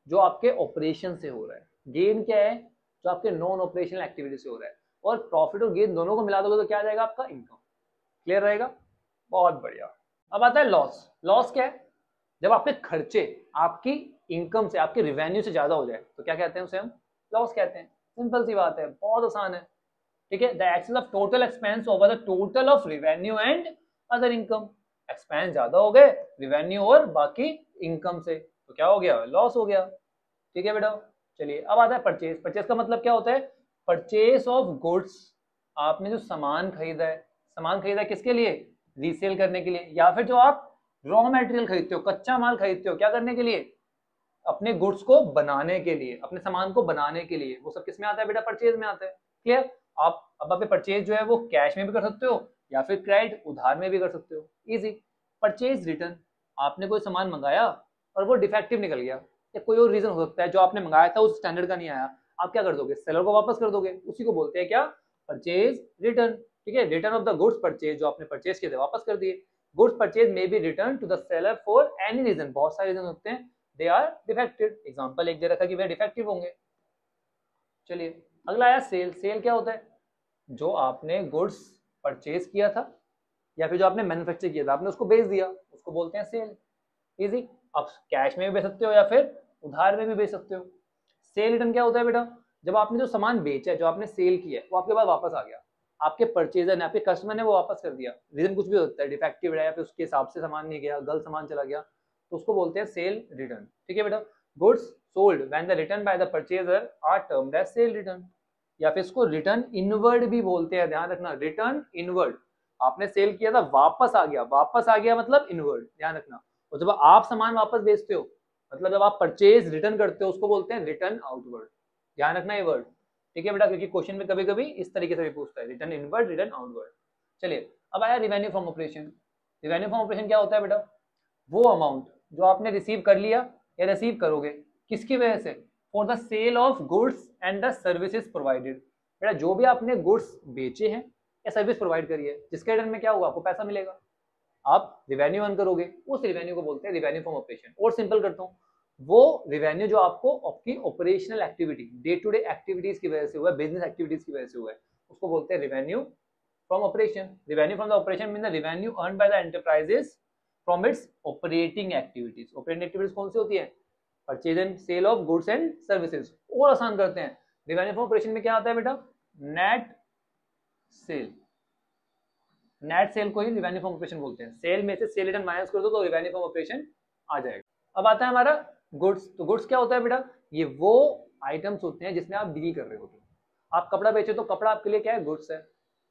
S1: जो आपके ऑपरेशन से हो रहा है, गेन क्या है, जो आपके नॉन ऑपरेशनल एक्टिविटी से हो रहा है, और प्रॉफिट और गेन दोनों को मिला दोगे तो क्या आ जाएगा आपका इनकम। क्लियर रहेगा, बहुत बढ़िया। अब आता है लॉस। लॉस क्या है, जब आपके खर्चे आपकी इनकम से, आपके रिवेन्यू से ज्यादा हो जाए तो क्या कहते हैं, उसे हम लॉस कहते हैं। सिंपल सी बात है, बहुत आसान है, ठीक है। The excess of total expense over the total of revenue and other income. Expense ज्यादा हो गए रिवेन्यू और बाकी इनकम से, तो क्या हो गया, लॉस हो गया, ठीक है बेटा। चलिए अब आता है परचेज। परचेज का मतलब क्या होता है, परचेज ऑफ गुड्स। आपने जो सामान खरीदा है, सामान खरीदा है किसके लिए, रीसेल करने के लिए, या फिर जो आप रॉ मटेरियल खरीदते हो, कच्चा माल खरीदते हो, क्या करने के लिए, अपने गुड्स को बनाने के लिए, अपने सामान को बनाने के लिए, वो सब किस में आता है बेटा, परचेज में आता है। क्लियर। आप अब परचेज जो है वो कैश में भी कर सकते हो या फिर क्रेडिट उधार में भी कर सकते हो, इजी। परचेज रिटर्न, आपने कोई सामान मंगाया और वो डिफेक्टिव निकल गया, या कोई और रीजन हो सकता है, जो आपने मंगाया था उस स्टैंडर्ड का नहीं आया, आप क्या कर दोगे, सेलर को वापस कर दोगे, उसी को बोलते हैं क्या, परचेज रिटर्न, ठीक है। Return of the goods purchase, जो आपने परचेज किए थे वापस कर दिए। Goods purchase may be return to the seller for any reason, बहुत सारे रीजन होते हैं, दे आर डिफेक्टिव। एग्जांपल एक दे रखा कि वे डिफेक्टिव होंगे। चलिए अगला आया सेल। सेल क्या होता है, जो आपने गुड्स परचेज किया था या फिर जो आपने मैन्युफैक्चर किया था, आपने उसको बेच दिया, उसको बोलते हैं सेल, इजी। आप कैश में भी बेच सकते हो या फिर उधार में भी बेच सकते हो। सेल रिटर्न क्या होता है बेटा, जब आपने जो सामान बेचा है, जो आपने सेल किया है, वो आपके पास वापस आ गया, आपके परचेजर ने, आपके कस्टमर ने वो वापस कर दिया, रीजन कुछ भी होता है, डिफेक्टिव है या फिर उसके हिसाब से सामान नहीं गया, गलत सामान चला गया, तो उसको बोलते हैं सेल रिटर्न, ठीक है बेटा। Goods sold when the return by the purchaser are termed as sale return, या फिर इसको रिटर्न इनवर्ड भी बोलते हैं। ध्यान रखना, रिटर्न इनवर्ड, आपने सेल किया था वापस आ गया, वापस आ गया मतलब इनवर्ड, ध्यान रखना। और जब आप सामान वापस बेचते हो, मतलब जब आप परचेज रिटर्न करते हो, उसको बोलते हैं रिटर्न आउटवर्ड। ध्यान रखना ये वर्ड, ठीक है बेटा, क्योंकि क्वेश्चन में कभी कभी इस तरीके से भी पूछता है, रिटर्न इनवर्ड, रिटर्न आउटवर्ड। चलिए अब आया revenue from operation. Revenue from operation क्या होता है बेटा? वो अमाउंट जो आपने रिसीव कर लिया या रिसीव करोगे, किसकी वजह से? For the sale of goods and the services provided. बेटा जो भी आपने गुड्स बेचे हैं या सर्विस प्रोवाइड करी है, जिसके रिटर्न में क्या होगा, आपको पैसा मिलेगा, आप रिवेन्यू अर्न करोगे, उस रिवेन्यू को बोलते हैं रिवेन्यू फ्रॉम ऑपरेशन। और सिंपल करता हूँ, वो रिवेन्यू जो आपको आपकी operational activity, day to day activities की वजह से हुआ है, बिजनेस एक्टिविटीज की वजह से हुआ है, उसको बोलते हैं revenue from operation. Revenue from the operation mean the revenue earn by the enterprises from its operating activities. Operating activities कौन सी होती है? Purchase and sale of goods and services. और आसान करते हैं, रिवेन्यू फ्रॉम ऑपरेशन में क्या आता है बेटा? Net cell. नेट सेल को ही रिवेन्यू फ्रॉम ऑपरेशन बोलते हैं। सेल में से सेल रिटर्न माइनस कर दो तो रिवेन्यू फ्रॉम ऑपरेशन आ जाएगा। अब आता है हमारा गुड्स। तो गुड्स क्या होता है बेटा? ये वो आइटम्स होते हैं जिसमें आप डील कर रहे होते हो। आप कपड़ा बेचो तो कपड़ा आपके लिए क्या है? गुड्स है।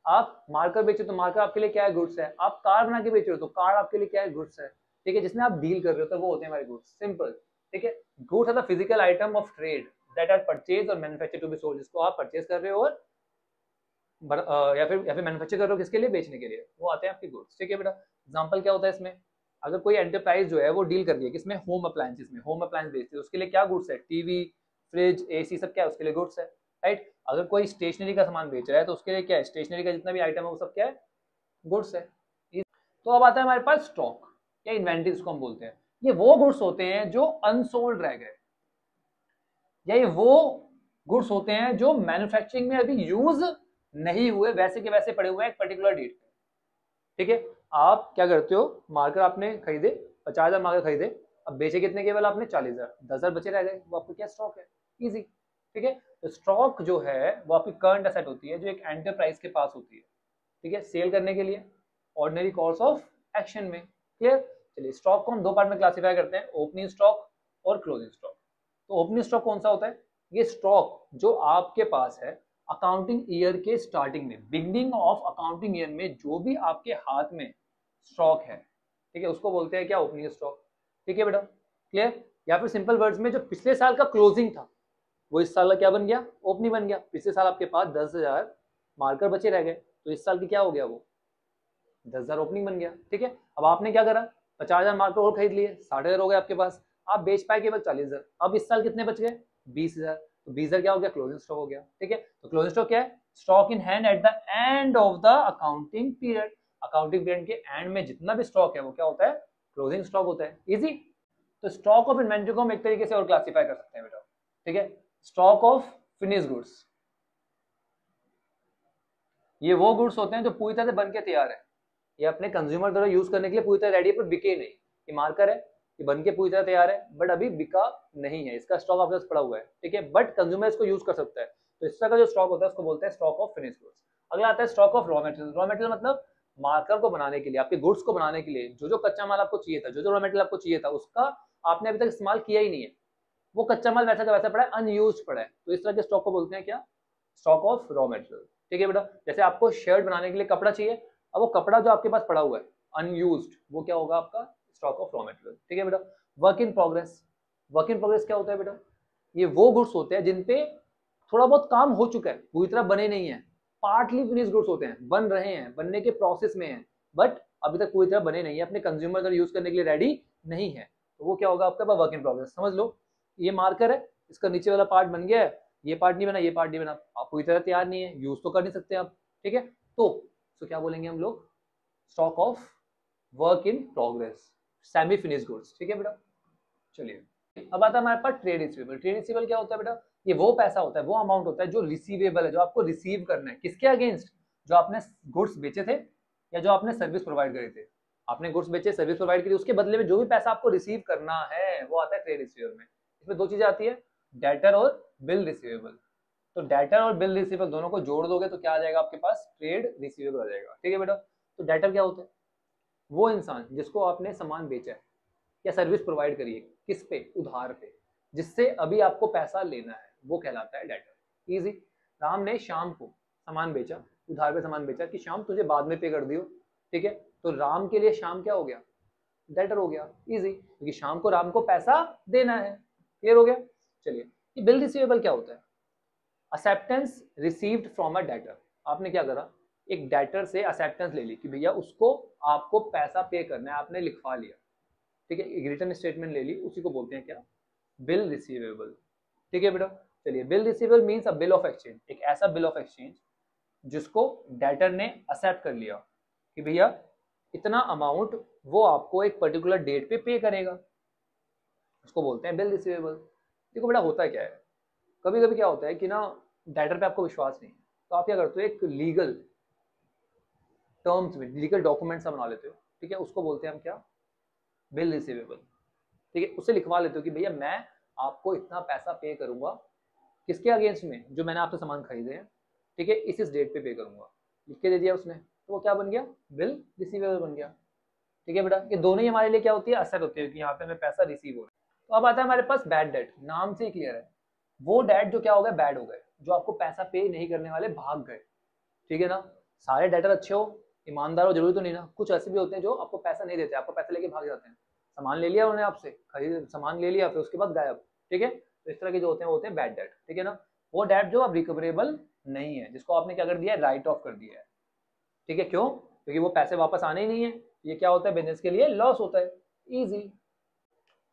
S1: आप मार्कर बेचो तो मार्कर आपके लिए क्या है? गुड्स है। आप कार बना के बेच रहे हो तो कार आपके लिए क्या है? गुड्स है। ठीक है, जिसमें आप डील कर रहे हो तो वो होते हैं हमारे गुड्स। सिंपल, ठीक है। Goods are the physical item of trade that are purchase और मैन्युफैक्चर टू बी सोल्ड। जिसको आप परचेज कर रहे हो और या फिर मैन्युफैक्चर कर रहे हो किसके लिए? बेचने के लिए, वो आते हैं आपके गुड्स। ठीक है बेटा, एग्जांपल क्या होता है इसमें? अगर कोई एंटरप्राइज जो है वो डील कर रही है किसमें? होम अप्लायंसेस में। होम अप्लायंस बेचती है, उसके लिए क्या गुड्स है? टीवी, फ्रिज, एसी सब क्या है? उसके लिए गुड्स है, राइट। अगर कोई स्टेशनरी का सामान बेच रहा है तो उसके लिए क्या है? स्टेशनरी का जितना भी आइटम है वो सब क्या है? गुड्स है। तो अब आता है हमारे पास स्टॉक या इन्वेंटरी, जिसको हम बोलते हैं। ये वो गुड्स होते हैं जो अनसोल्ड रह गए, या ये वो गुड्स होते हैं जो मैन्युफैक्चरिंग में अभी यूज नहीं हुए, वैसे के वैसे पड़े हुए हैं एक पर्टिकुलर डेट पे। ठीक है, आप क्या करते हो? मार्कर आपने खरीदे, 50,000 मार्कर खरीदे, अब बेचे कितने? केवल आपने 40,000, 10,000 बचे रह गए, वो आपको क्या? स्टॉक है। इजी, ठीक है। तो स्टॉक जो है वो आपकी करंट एसेट होती है जो एक एंटरप्राइज के पास होती है, ठीक है, सेल करने के लिए, ऑर्डिनरी कोर्स ऑफ एक्शन में। क्लियर? चलिए, स्टॉक को हम दो पार्ट में क्लासिफाई करते हैं, ओपनिंग स्टॉक और क्लोजिंग स्टॉक। तो ओपनिंग स्टॉक कौन सा होता है? ये स्टॉक जो आपके पास है अकाउंटिंग ईयर के स्टार्टिंग में, बिगनिंग ऑफ अकाउंटिंग ईयर में जो भी आपके हाथ में स्टॉक है, ठीक है, उसको बोलते हैं क्या? Opening stock. ठीक है बेटा, क्लियर? या फिर सिंपल वर्ड्स में, जो पिछले साल का क्लोजिंग था वो इस साल का क्या बन गया? ओपनिंग बन गया। पिछले साल आपके पास 10,000 मार्कर बचे रह गए, तो इस साल की क्या हो गया? वो 10,000 ओपनिंग बन गया। ठीक है, अब आपने क्या करा? 50,000 मार्कर और खरीद लिए, 60,000 हो गए आपके पास, आप बेच पाए केवल 40,000। अब इस साल कितने बच गए? 20,000। तो 20,000 क्या हो गया? क्लोजिंग स्टॉक हो गया। ठीक है, तो क्लोजिंग स्टॉक क्या है? Stock in hand at the end of the accounting period. Accounting period के एंड में जितना भी स्टॉक है वो क्या होता है? क्लोजिंग स्टॉक होता है। इजी। तो स्टॉक ऑफ इन्वेंट्री को हम एक तरीके से और क्लासिफाई कर सकते हैं बेटा, ठीक है। स्टॉक ऑफ फिनिश गुड्स, ये वो गुड्स होते हैं जो पूरी तरह से बन के तैयार है, ये अपने कंज्यूमर द्वारा यूज करने के लिए पूरी तरह रेडी है, पर बिके नहीं। ये मार्कर है, ये बन के पूरी तरह तैयार है, बट अभी बिका नहीं है, इसका स्टॉक आपके पास पड़ा हुआ है, ठीक है, बट कंज्यूमर इसको यूज कर सकता है। तो इस तरह का जो स्टॉक होता है उसको बोलते हैं स्टॉक ऑफ फिनिश गुड्स। अगला आता है stock of raw material. Raw material मतलब मार्कर को बनाने के लिए, आपके गुड्स को बनाने के लिए जो जो कच्चा माल आपको चाहिए था, जो जो रॉ मटेरियल आपको चाहिए था, उसका आपने अभी तक इस्तेमाल किया ही नहीं है, वो कच्चा माल वैसा का वैसा पड़ा है, अनयूज पड़ा है, तो इस तरह के स्टॉक को बोलते हैं क्या? Stock of raw material. ठीक है बेटा, जैसे आपको शर्ट बनाने के लिए कपड़ा चाहिए, अब वो कपड़ा जो आपके पास पड़ा हुआ है अनयूज्ड, वो क्या होगा? आपका स्टॉक ऑफ रॉ मटेरियल। ठीक है बेटा, work in progress. Work in progress क्या होता है बेटा? ये वो गुड्स होते हैं जिन पे थोड़ा बहुत काम हो चुका है, पूरी तरह बने नहीं है, पार्टली फिनिश गुड्स होते हैं, बन रहे हैं, बनने के प्रोसेस में है, बट अभी तक पूरी तरह बने नहीं है, अपने कंज्यूमर द्वारा यूज करने के लिए रेडी नहीं है, तो वो क्या होगा? आपका वर्क इन प्रोग्रेस। समझ लो, ये मार्कर है, इसका नीचे वाला पार्ट बन गया है, ये पार्ट नहीं बना, ये पार्ट नहीं बना, आप पूरी तरह तैयार नहीं है, यूज तो कर नहीं सकते आप। ठीक है, तो क्या बोलेंगे हम लोग? Stock of work in progress, semi finish goods. ठीक है बेटा, चलिए अब आता है हमारे पास ट्रेड रिसीवेबल। ट्रेड रिसीवेबल क्या होता है बेटा? ये वो पैसा होता है, वो अमाउंट होता है जो रिसीवेबल है, जो आपको रिसीव करना है, किसके अगेंस्ट? जो आपने गुड्स बेचे थे या जो आपने सर्विस प्रोवाइड करे थे। आपने गुड्स बेचे, सर्विस प्रोवाइड करी, उसके बदले में जो भी पैसा आपको रिसीव करना है वो आता है ट्रेड रिसीवेबल में। इसमें दो चीजें आती है, डेटर और बिल रिसीवेबल। तो डेटर और बिल रिसीवेबल दोनों को जोड़ दोगे तो क्या आ जाएगा आपके पास? ट्रेड रिसीवेबल आ जाएगा। ठीक है बेटा, तो डेटर क्या होता है? वो इंसान जिसको आपने सामान बेचा है या सर्विस प्रोवाइड करी है, किस पे? उधार पे, जिससे अभी आपको पैसा लेना है, वो कहलाता है डेटर। इजी। राम ने श्याम को सामान बेचा, उधार पे सामान बेचा कि श्याम तुझे बाद में पे कर दियो, ठीक है, तो राम के लिए श्याम क्या हो गया? डेटर हो गया, इजी, क्योंकि शाम को राम को पैसा देना है। क्लियर हो गया। चलिए, ये बिल रिसीवेबल क्या होता है? Acceptance received from a debtor. आपने क्या करा, एक डेटर से एक्सेप्टेंस ले ली कि भैया उसको आपको पैसा पे करना है, आपने लिखवा लिया, ठीक है, एक रिटर्न स्टेटमेंट ले ली, उसी को बोलते हैं क्या, बिल रिसीवेबल। ठीक है बेटा। चलिए, bill receivable means a bill of exchange, एक ऐसा बिल ऑफ एक्सचेंज जिसको डेटर ने एक्सेप्ट कर लिया कि भैया इतना अमाउंट वो आपको एक पर्टिकुलर डेट पे पे करेगा, उसको बोलते हैं बिल रिसीवेबल। देखो बेटा, होता क्या है, कभी कभी क्या होता है कि ना डेटर पे आपको विश्वास नहीं है, तो आप क्या करते हो, एक लीगल टर्म्स में लीगल डॉक्यूमेंट्स बना लेते हो, ठीक है, उसको बोलते हैं हम क्या, बिल रिसीवेबल। ठीक है, उसे लिखवा लेते हो कि भैया मैं आपको इतना पैसा पे करूंगा, किसके अगेंस्ट में, जो मैंने आपसे सामान खरीदे हैं, ठीक है, इस डेट पे करूंगा, लिख के दे दिया उसने, तो वो क्या बन गया, बिल रिसीवेबल बन गया। ठीक है बेटा, ये दोनों ही हमारे लिए क्या होती है, असर होती है कि यहाँ पे हमें पैसा रिसीव हो रहा है। तो अब आता है हमारे पास बैड डेट, नाम से ही क्लियर है, वो डेट जो क्या हो गए, बैड हो गए, जो आपको पैसा पे नहीं करने वाले भाग गए। ठीक है ना, सारे डेटर अच्छे हो, ईमानदार हो, जरूरी तो नहीं ना, कुछ ऐसे भी होते हैं जो आपको पैसा नहीं देते, आपको पैसा लेके भाग जाते हैं, सामान ले लिया उन्होंने आपसे, खरीद सामान ले लिया, फिर उसके बाद गायब। ठीक है, तो इस तरह के जो होते हैं वो होते हैं बैड डेट। ठीक है ना, वो डेट जो अब रिकवरेबल नहीं है, जिसको आपने क्या कर दिया है, राइट ऑफ कर दिया है। ठीक है, क्यों, क्योंकि वो पैसे वापस आने ही नहीं है, ये क्या होता है, बिजनेस के लिए लॉस होता है, इजी।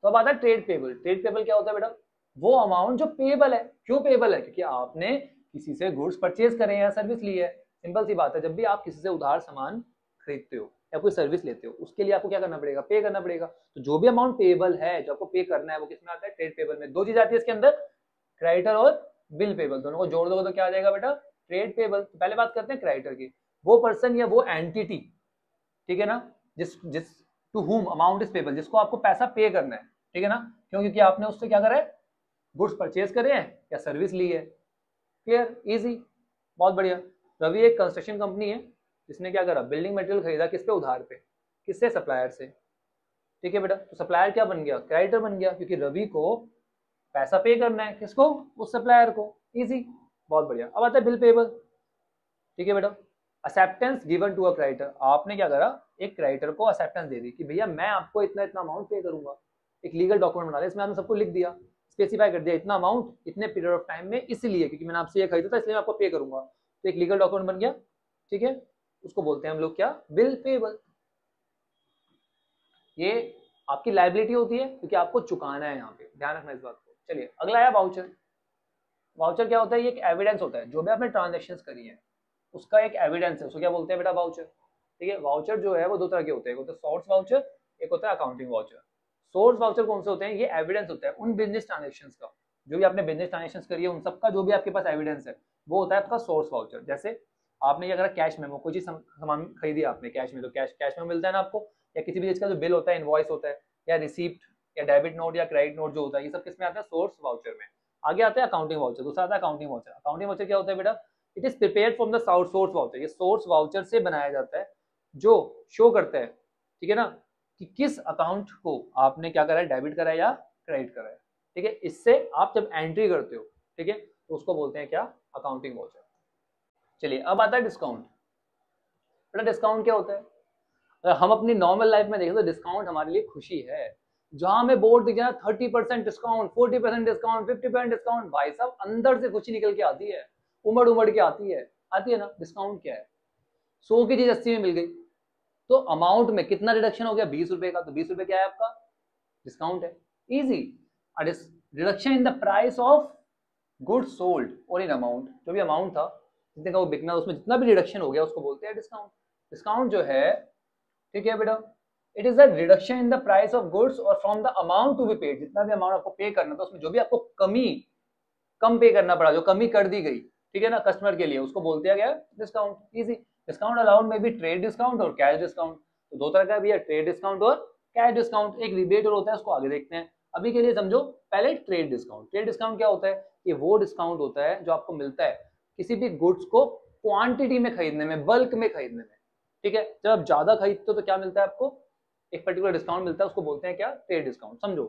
S1: तो अब आता है ट्रेड पेबल। ट्रेड पेबल क्या होता है बेटा, वो अमाउंट जो पेबल है, क्यों पेबल है, क्योंकि आपने किसी से गुड्स परचेज करे या सर्विस ली है। सिंपल सी बात है, जब भी आप किसी से उधार सामान खरीदते हो या कोई सर्विस लेते हो, उसके लिए आपको क्या करना पड़ेगा, पे करना पड़ेगा। तो जो भी अमाउंट पेबल है, जो आपको पे करना है, वो किसमें आता है, ट्रेड पेबल में। दो चीज आती है इसके अंदर, क्रेडिटर और बिल पेबल, दोनों को जोड़ दोगे तो क्या आ जाएगा बेटा, ट्रेड पेबल। तो पहले बात करते हैं क्रेडिटर की, वो पर्सन या वो एंटिटी, ठीक है ना, जिस जिस to whom amount is payable, जिसको आपको पैसा पे करना है। ठीक है ना, क्यों, क्योंकि आपने उससे क्या करा है, गुड्स परचेज करे हैं या सर्विस ली है। क्लियर, इजी, बहुत बढ़िया। रवि एक कंस्ट्रक्शन कंपनी है, जिसने क्या करा, बिल्डिंग मटेरियल खरीदा, किस पे, उधार पे, किससे, सप्लायर से। ठीक है बेटा, तो सप्लायर क्या बन गया, क्रेडिटर बन गया, क्योंकि रवि को पैसा पे करना है, किसको, उस सप्लायर को, इजी, बहुत बढ़िया। अब आता है बिल पेबल। ठीक है बेटा, acceptance given to a creditor, आपने क्या करा, एक क्रेडिटर को एक्सेप्टेंस दे दी कि भैया मैं आपको इतना इतना अमाउंट पे करूंगा, एक लीगल डॉक्यूमेंट बना लिया, इसमें आपने सबको लिख दिया, स्पेसिफाई कर दिया, इतना अमाउंट इतने पीरियड ऑफ टाइम में, इसलिए क्योंकि मैंने आपसे ये खरीदा था, इसलिए मैं आपको पे करूंगा, तो एक लीगल डॉक्यूमेंट बन गया। ठीक है, उसको बोलते हैं हम लोग क्या, बिल पेबल। ये आपकी लाइबिलिटी होती है, क्योंकि आपको चुकाना है, यहाँ पे ध्यान रखना इस बात को। चलिए, अगला है वाउचर। वाउचर क्या होता है, ये एक एविडेंस होता है, जो भी आपने ट्रांजेक्शन करी है उसका एक एविडेंस है, उसको क्या बोलते हैं बेटा, वाउचर। ठीक है, वाउचर जो है वो दो तरह के होते हैं, एक होता है सोर्स वाउचर, एक होता है अकाउंटिंग वाउचर। सोर्स वाउचर कौन से होते हैं, ये एविडेंस होता है उन बिजनेस ट्रांजेक्शन का, जो भी आपने बिजनेस ट्रांजेक्शन करी है उन सबका जो भी आपके पास एविडेंस है, वो होता है आपका सोर्स वाउचर। जैसे आपने ये अगर कैश मेमो, कोई चीज सामान खरीदी आपने कैश में, तो कैश मेमो मिलता है ना आपको, या किसी भी चीज का जो बिल होता है, इनवॉइस होता है, या रिसीप्ट या डेबिट नोट या क्रेडिट नोट जो होता है, ये सब किसमें आता है, सोर्स वाउचर में। आगे आता है अकाउंटिंग वाउचर, दूसरा आता है अकाउंटिंग वाउचर। अकाउंटिंग वाउचर क्या होता है बेटा, it is prepared from the source voucher, ये सोर्स वाउचर से बनाया जाता है, जो शो करता है, ठीक है ना, कि किस अकाउंट को आपने क्या करा है, डेबिट करा है या क्रेडिट करा है। ठीक है, इससे आप जब एंट्री करते हो, ठीक है, तो उसको बोलते हैं क्या, अकाउंटिंग वाउचर। चलिए, अब आता है डिस्काउंट। बेटा डिस्काउंट क्या होता है, अगर हम अपनी नॉर्मल लाइफ में देखें तो डिस्काउंट हमारे लिए खुशी है। जहां हमें बोर्ड दिख जाए 30% डिस्काउंट, 40% डिस्काउंट, 50% डिस्काउंट, भाई साहब अंदर से खुशी निकल के आती है, उमड़ उमड़ के आती है ना। डिस्काउंट क्या है, 100 की चीज 80 में मिल गई, तो अमाउंट में कितना रिडक्शन हो गया, 20 रुपए का, तो 20 रुपए क्या है आपका, डिस्काउंट है, easy. Reduction in the price of goods sold और इन अमाउंट, जो भी अमाउंट था जितने का वो बिकना, उसमें जितना भी रिडक्शन हो गया उसको बोलते हैं डिस्काउंट। डिस्काउंट जो है, ठीक है बेटा, it is the reduction in the price of goods और from the amount to be paid, जितना भी अमाउंट आपको पे करना था उसमें जो भी आपको कम पे करना पड़ा, जो कमी कर दी गई, ठीक है ना, कस्टमर के लिए, उसको बोल दिया गया डिस्काउंट, इजी। डिस्काउंट अलाउड में भी ट्रेड डिस्काउंट और कैश डिस्काउंट, तो दो तरह का भी है, ट्रेड डिस्काउंट और कैश डिस्काउंट। एक रिबेट और होता है, उसको आगे देखते हैं, अभी के लिए समझो पहले ट्रेड डिस्काउंट। ट्रेड डिस्काउंट क्या होता है, ये वो डिस्काउंट होता है जो आपको मिलता है किसी भी गुड्स को क्वांटिटी में खरीदने में, बल्क में खरीदने में। ठीक है, जब आप ज्यादा खरीदते हो तो क्या मिलता है आपको, एक पर्टिकुलर डिस्काउंट मिलता है, उसको बोलते हैं क्या, ट्रेड डिस्काउंट। समझो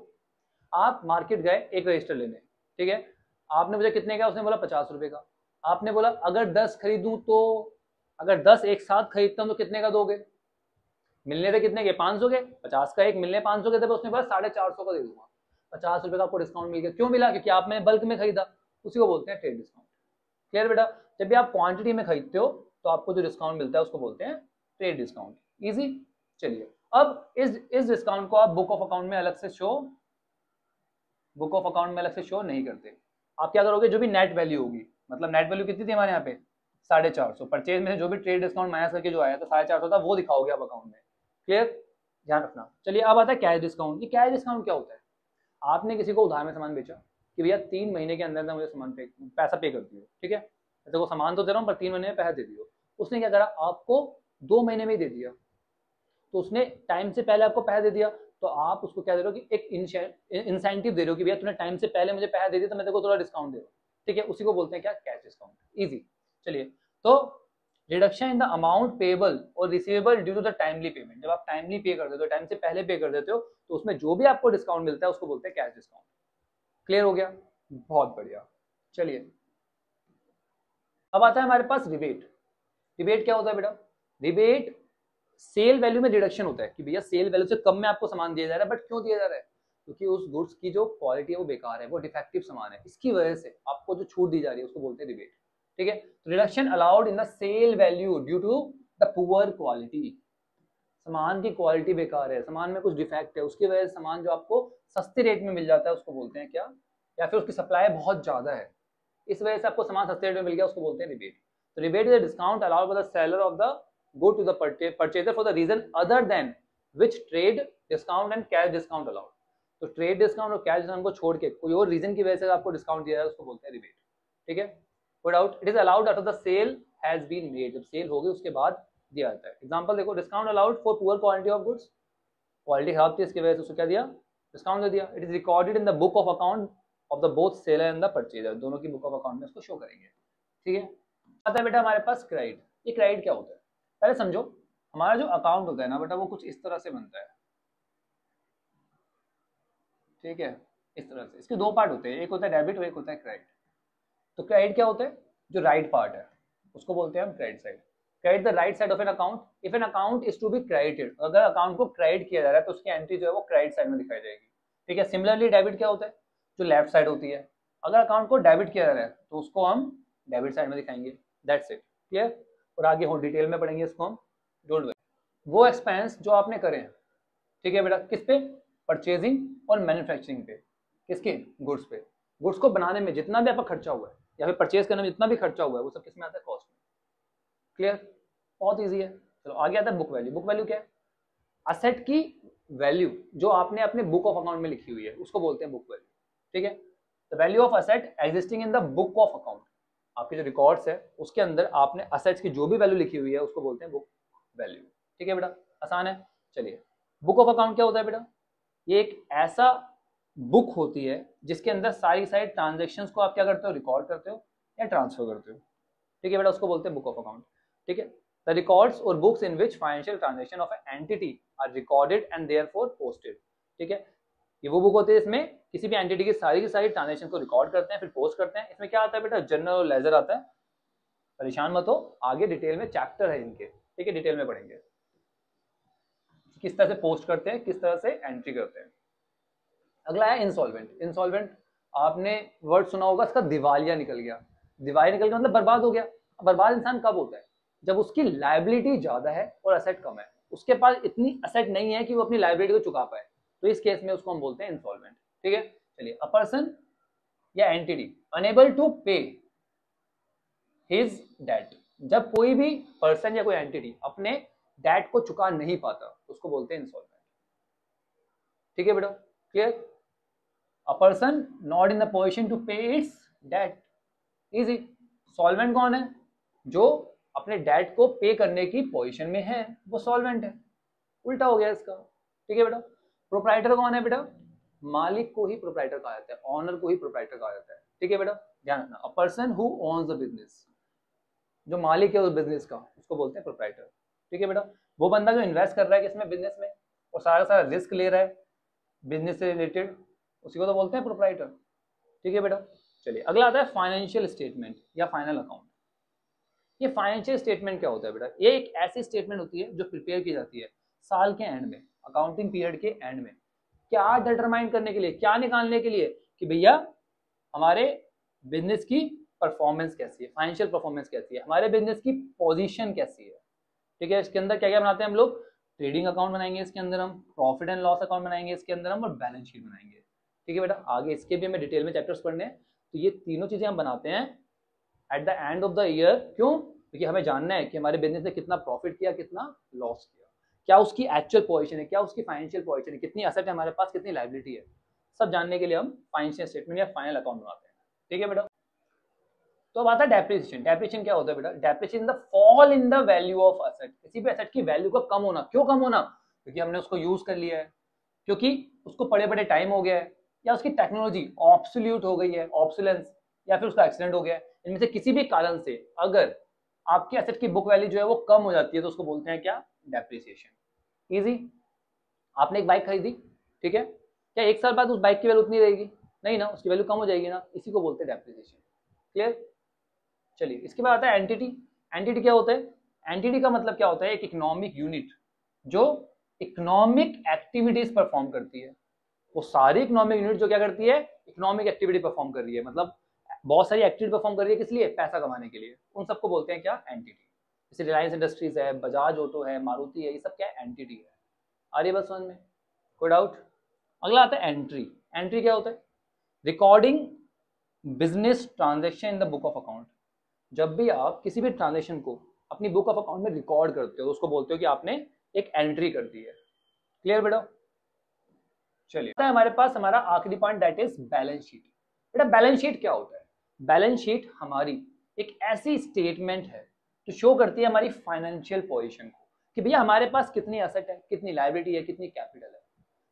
S1: आप मार्केट गए एक रजिस्टर लेने, ठीक है, आपने मुझे कितने का, उसने बोला 50 रुपए का, आपने बोला अगर 10 खरीदूं तो, अगर 10 एक साथ खरीदता हूं तो कितने का दोगे, मिलने थे कितने के, 500 के, 50 का एक मिलने 500 के थे, उसने बोला 450 का दे दूंगा, 50 रुपए का आपको डिस्काउंट मिल गया। क्यों मिला? क्योंकि आपने बल्क में खरीदा, उसी को बोलते हैं ट्रेड डिस्काउंट। क्लियर बेटा? जब भी आप क्वांटिटी में खरीदते हो तो आपको जो डिस्काउंट मिलता है उसको बोलते हैं ट्रेड डिस्काउंट। इजी। चलिए अब इस डिस्काउंट को आप बुक ऑफ अकाउंट में अलग से शो नहीं करते। आप क्या करोगे, जो भी नेट वैल्यू होगी, मतलब नेट वैल्यू कितनी थी हमारे यहाँ पे 450, परचेज में जो भी ट्रेड डिस्काउंट माइनस करके जो आया था 450 था, वो दिखाओगे आप अकाउंट में। क्लियर? ध्यान रखना। चलिए अब आता है कैश डिस्काउंट। ये कैश डिस्काउंट क्या होता है? आपने किसी को उधार में सामान बेचा कि भैया 3 महीने के अंदर मुझे पैसा पे कर दियो, ठीक है, ऐसे को सामान तो दे रहा हूँ पर 3 महीने में पैसा दे दियो। उसने क्या करा, आपको 2 महीने में ही दे दिया, तो उसने टाइम से पहले आपको पैसा दे दिया, तो आप उसको क्या दे रहे हो कि एक इंसेंटिव दे रहे हो कि भैया तूने टाइम से पहले मुझे पैसा दे दिया तो मैं तेरे को थोड़ा डिस्काउंट दे रहा हूँ, ठीक है, उसी को बोलते हैं क्या, कैश डिस्काउंट। इजी। चलिए तो reduction in the amount payable और receivable due to the timely payment. जब आप टाइमली पे कर देते हो, टाइम से पहले पे कर देते हो, तो उसमें जो भी आपको डिस्काउंट मिलता है उसको बोलते हैं कैश डिस्काउंट। क्लियर हो गया? बहुत बढ़िया। चलिए अब आता है हमारे पास रिबेट। रिबेट क्या होता है बेटा? रिबेट सेल वैल्यू में रिडक्शन होता है कि भैया सेल वैल्यू से कम में आपको सामान दिया जा रहा है, बट क्यों दिया जा रहा है? क्योंकि उस गुड्स की जो क्वालिटी है वो बेकार है, वो डिफेक्टिव सामान है, इसकी वजह से आपको जो छूट दी जा रही है उसको बोलते हैं रिबेट। ठीक है, reduction allowed in the sale value due to the poor quality. सामान की क्वालिटी बेकार है, सामान में कुछ डिफेक्ट है, उसकी वजह से सामान जो आपको सस्ते रेट में मिल जाता है उसको बोलते हैं क्या, या फिर उसकी सप्लाई बहुत ज्यादा है, इस वजह से आपको सामान सस्ते रेट में मिल गया, उसको बोलते हैं रिबेट। तो rebate is a discount allowed by the seller of the good to the purchaser for the reason other than which trade discount and cash discount allowed. तो ट्रेड डिस्काउंट और कैश डिस्काउंट को छोड़ के कोई और reason की वजह से आपको डिस्काउंट दिया है उसको बोलते हैं रिबेट। ठीक है, without it is allowed after the sale has been made. जब सेल हो गई उसके बाद दिया जाता है। एग्जांपल देखो, discount allowed for poor quality of goods, quality खराब थी इसकी वजह से उसको क्या दिया, डिस्काउंट दे दिया। It is recorded in the book of account of the both seller and the purchaser, दोनों की बुक ऑफ अकाउंट में इसको शो करेंगे। ठीक है, आता है बेटा हमारे पास क्रेडिट। ये क्रेडिट क्या होता है? पहले समझो, हमारा जो अकाउंट होता है ना बेटा वो कुछ इस तरह से बनता है। ठीक है, इस तरह से। इसके दो पार्ट होते हैं, एक होता है डेबिट और एक होता है क्रेडिट। तो क्रेडिट क्या होता है? जो राइट पार्ट है उसको बोलते हैं हम credit side. Credit the right side of an account if an account is to be credited. अगर अकाउंट को क्रेडिट किया जा रहा है तो उसकी एंट्री जो है वो क्रेडिट साइड में दिखाई जाएगी। ठीक है, सिमिलरली डेबिट क्या होता है? जो लेफ्ट साइड होती है। अगर अकाउंट को डेबिट किया जा रहा है तो उसको हम डेबिट साइड में दिखाएंगे। That's it. क्लियर? और आगे हम डिटेल में पढ़ेंगे इसको हम, डोंट वरी। वो एक्सपेंस जो आपने करे हैं, ठीक है बेटा, किस पे? परचेजिंग और मैन्युफैक्चरिंग पे। किसके? गुड्स पे। गुड्स को बनाने में जितना भी आपका खर्चा हुआ है या फिर परचेज करने में जितना भी खर्चा हुआ है वो सब किस में आता है? कॉस्ट में। क्लियर? बहुत ईजी है। चलो आगे आता है बुक वैल्यू। बुक वैल्यू क्या है? असेट की वैल्यू जो आपने अपने बुक ऑफ अकाउंट में लिखी हुई है उसको बोलते हैं बुक वैल्यू। ठीक है, the value of asset existing in the book of account. आपके जो रिकॉर्ड्स है उसके अंदर आपने असेट्स की जो भी वैल्यू लिखी हुई है उसको बोलते हैं बुक वैल्यू। ठीक है बेटा, आसान है। चलिए, बुक ऑफ अकाउंट क्या होता है बेटा? ये एक ऐसा बुक होती है जिसके अंदर सारी ट्रांजेक्शन्स को आप क्या करते हो? रिकॉर्ड करते हो या ट्रांसफर करते हो। ठीक है बेटा, उसको बोलते हैं बुक ऑफ अकाउंट। ठीक है, द रिकॉर्ड्स और books in which financial transaction of an entity are recorded and therefore posted. ठीक है, ये वो बुक होती है इसमें किसी भी एंटिटी की सारी ट्रांजेक्शन को रिकॉर्ड करते हैं फिर पोस्ट करते हैं। इसमें क्या आता है बेटा? जर्नल और लेजर आता है। परेशान मत हो, आगे डिटेल में चैप्टर है इनके। ठीक है, डिटेल में पढ़ेंगे किस तरह से पोस्ट करते हैं, किस तरह से एंट्री करते हैं। अगला है इंसॉल्वेंट। इंसॉल्वेंट आपने वर्ड सुना होगा, इसका दिवालिया निकल गया। दिवालिया निकल गया मतलब बर्बाद हो गया। बर्बाद इंसान कब होता है? जब उसकी लायबिलिटी ज्यादा है और असेट कम है, उसके पास इतनी असेट नहीं है कि वो अपनी लायबिलिटी को चुका पाए, तो इस केस में उसको हम बोलते हैं इंसॉल्वेंट। ठीक है, चलिए, अ पर्सन या एंटिटी अनेबल टू पे हिज डेट। जब कोई भी पर्सन या कोई एंटिटी अपने डेट को चुका नहीं पाता उसको बोलते हैं इंसॉल्वेंट। ठीक है बेटा, clear? A person not in the position to pay its debt. Easy. Solvent कौन है? जो अपने डेट को पे करने की पोजीशन में है वो सॉल्वेंट है। उल्टा हो गया इसका। ठीक है बेटा, प्रोप्राइटर कौन है बेटा? मालिक को ही प्रोप्राइटर कहा जाता है, ऑनर को ही प्रोप्राइटर कहा जाता है। ठीक है बेटा, ध्यान रखना। A person who owns the business, जो मालिक है उस बिजनेस का, उसको बोलते हैं प्रोप्राइटर। ठीक है बेटा, वो बंदा जो इन्वेस्ट कर रहा है किसमें? बिजनेस में, और सारा रिस्क ले रहा है बिजनेस से रिलेटेड, उसी को तो बोलते हैं प्रोप्राइटर। ठीक है बेटा, चलिए अगला आता है फाइनेंशियल स्टेटमेंट या फाइनल अकाउंट। ये फाइनेंशियल स्टेटमेंट क्या होता है बेटा? ये एक ऐसी स्टेटमेंट होती है जो प्रिपेयर की जाती है साल के एंड में, अकाउंटिंग पीरियड के एंड में, क्या डिटरमाइन करने के लिए, क्या निकालने के लिए कि भैया हमारे बिजनेस की परफॉर्मेंस कैसी है, फाइनेंशियल परफॉर्मेंस कैसी है, हमारे बिजनेस की पोजीशन कैसी है। ठीक है, इसके अंदर क्या क्या बनाते हैं हम लोग, ट्रेडिंग अकाउंट बनाएंगे, इसके अंदर हम प्रॉफिट एंड लॉस अकाउंट बनाएंगे, इसके अंदर हम और बैलेंस शीट बनाएंगे। ठीक है बेटा, आगे इसके भी हमें डिटेल में चैप्टर्स पढ़ने हैं। तो ये तीनों चीजें हम बनाते हैं at the end of the year. क्यों? क्योंकि हमें जानना है कि हमारे बिजनेस ने कितना प्रॉफिट किया, कितना लॉस किया, क्या उसकी एक्चुअल पोजीशन है, क्या उसकी फाइनेंशियल पोजीशन है, कितनी एसेट है हमारे पास, कितनी लायबिलिटी है, सब जानने के लिए हम फाइनेंशियल स्टेटमेंट या फाइनल अकाउंट बनाते हैं। ठीक है बेटा, तो अब आता है डेप्रिसिएशन। डेप्रिसिएशन क्या होता है बेटा? Depreciation the fall in the value of asset, किसी भी एसेट की वैल्यू का कम होना। क्यों कम होना? क्योंकि हमने उसको यूज कर लिया है, क्योंकि उसको बड़े बड़े टाइम हो गया है, या उसकी टेक्नोलॉजी ऑब्सोल्यूट हो गई है, ऑब्सोलेंस, या फिर उसका एक्सीडेंट हो गया है। इनमें से किसी भी कारण से अगर आपके एसेट की बुक वैल्यू जो है वो कम हो जाती है तो उसको बोलते हैं क्या? डेप्रिसिएशन। इजी। आपने एक बाइक खरीदी, ठीक है, क्या एक साल बाद उस बाइक की वैल्यू उतनी रहेगी? नहीं ना, उसकी वैल्यू कम हो जाएगी ना, इसी को बोलते हैं डेप्रिसिएशन। क्लियर? चलिए, इसके बाद आता है एंटिटी। एंटिटी क्या होता है? एंटिटी का मतलब क्या होता है? एक इकोनॉमिक यूनिट जो इकोनॉमिक एक्टिविटीज परफॉर्म करती है। वो सारी इकोनॉमिक यूनिट जो क्या करती है? इकोनॉमिक एक्टिविटी परफॉर्म कर रही है, मतलब बहुत सारी एक्टिविटी परफॉर्म कर रही है, किस लिए? पैसा कमाने के लिए। उन सबको बोलते हैं क्या? एंटिटी। जैसे रिलायंस इंडस्ट्रीज है, बजाज ऑटो है, मारुति है, ये सब क्या है? एंटिटी है। आ रही है बात समझ में? कोई डाउट? अगला आता है एंट्री। एंट्री क्या होता है? Recording business transaction in the book of account. जब भी आप किसी भी ट्रांजेक्शन को अपनी बुक ऑफ अकाउंट में रिकॉर्ड करते हो, उसको बोलते हो कि आपने एक एंट्री कर दी है। क्लियर बेटा? चलिए, हमारे पास हमारा आखिरी point, that is balance sheet. बेटा बैलेंस शीट क्या होता है? बैलेंस शीट हमारी एक ऐसी स्टेटमेंट है जो शो करती है हमारी फाइनेंशियल पोजीशन को, कि भैया हमारे पास कितनी एसेट है, कितनी लायबिलिटी है, कितनी कैपिटल है।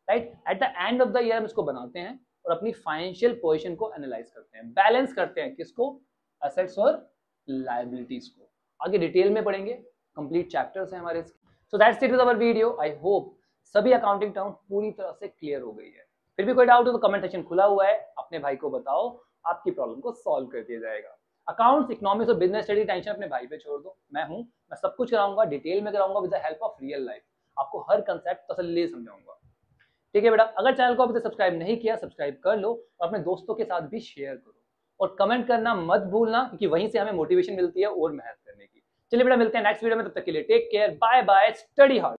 S1: Right? At the end of the year हम इसको बनाते हैं और अपनी फाइनेंशियल पोजीशन को एनालाइज करते हैं, बैलेंस करते हैं। किसको? एसेट्स और लायबिलिटीज को। आगे डिटेल में पढ़ेंगे, कंप्लीट चैप्टर्स हैं हमारे। So that's it with our video. I hope सभी अकाउंटिंग टर्म पूरी तरह से क्लियर हो गई है। फिर भी कोई डाउट हो तो कमेंट सेक्शन खुला हुआ है, अपने भाई को बताओ, आपकी प्रॉब्लम को सॉल्व कर दिया जाएगा। अकाउंट्स, इकोनॉमिक्स और बिजनेस स्टडी टेंशन अपने भाई पे छोड़ दो, मैं हूं, मैं सब कुछ कराऊंगा, डिटेल में कराऊंगा, with the help of real life. आपको हर कंसेप्ट तसल्ली से समझाऊंगा। ठीक है बेटा, अगर चैनल को अभी तक सब्सक्राइब नहीं किया, सब्सक्राइब कर लो और अपने दोस्तों के साथ भी शेयर करो, और कमेंट करना मत भूलना, क्योंकि वहीं से हमें मोटिवेशन मिलती है और मेहनत करने की। चलिए बेटा, मिलते हैं नेक्स्ट वीडियो में, तब तक के लिए take care, bye bye, study hard.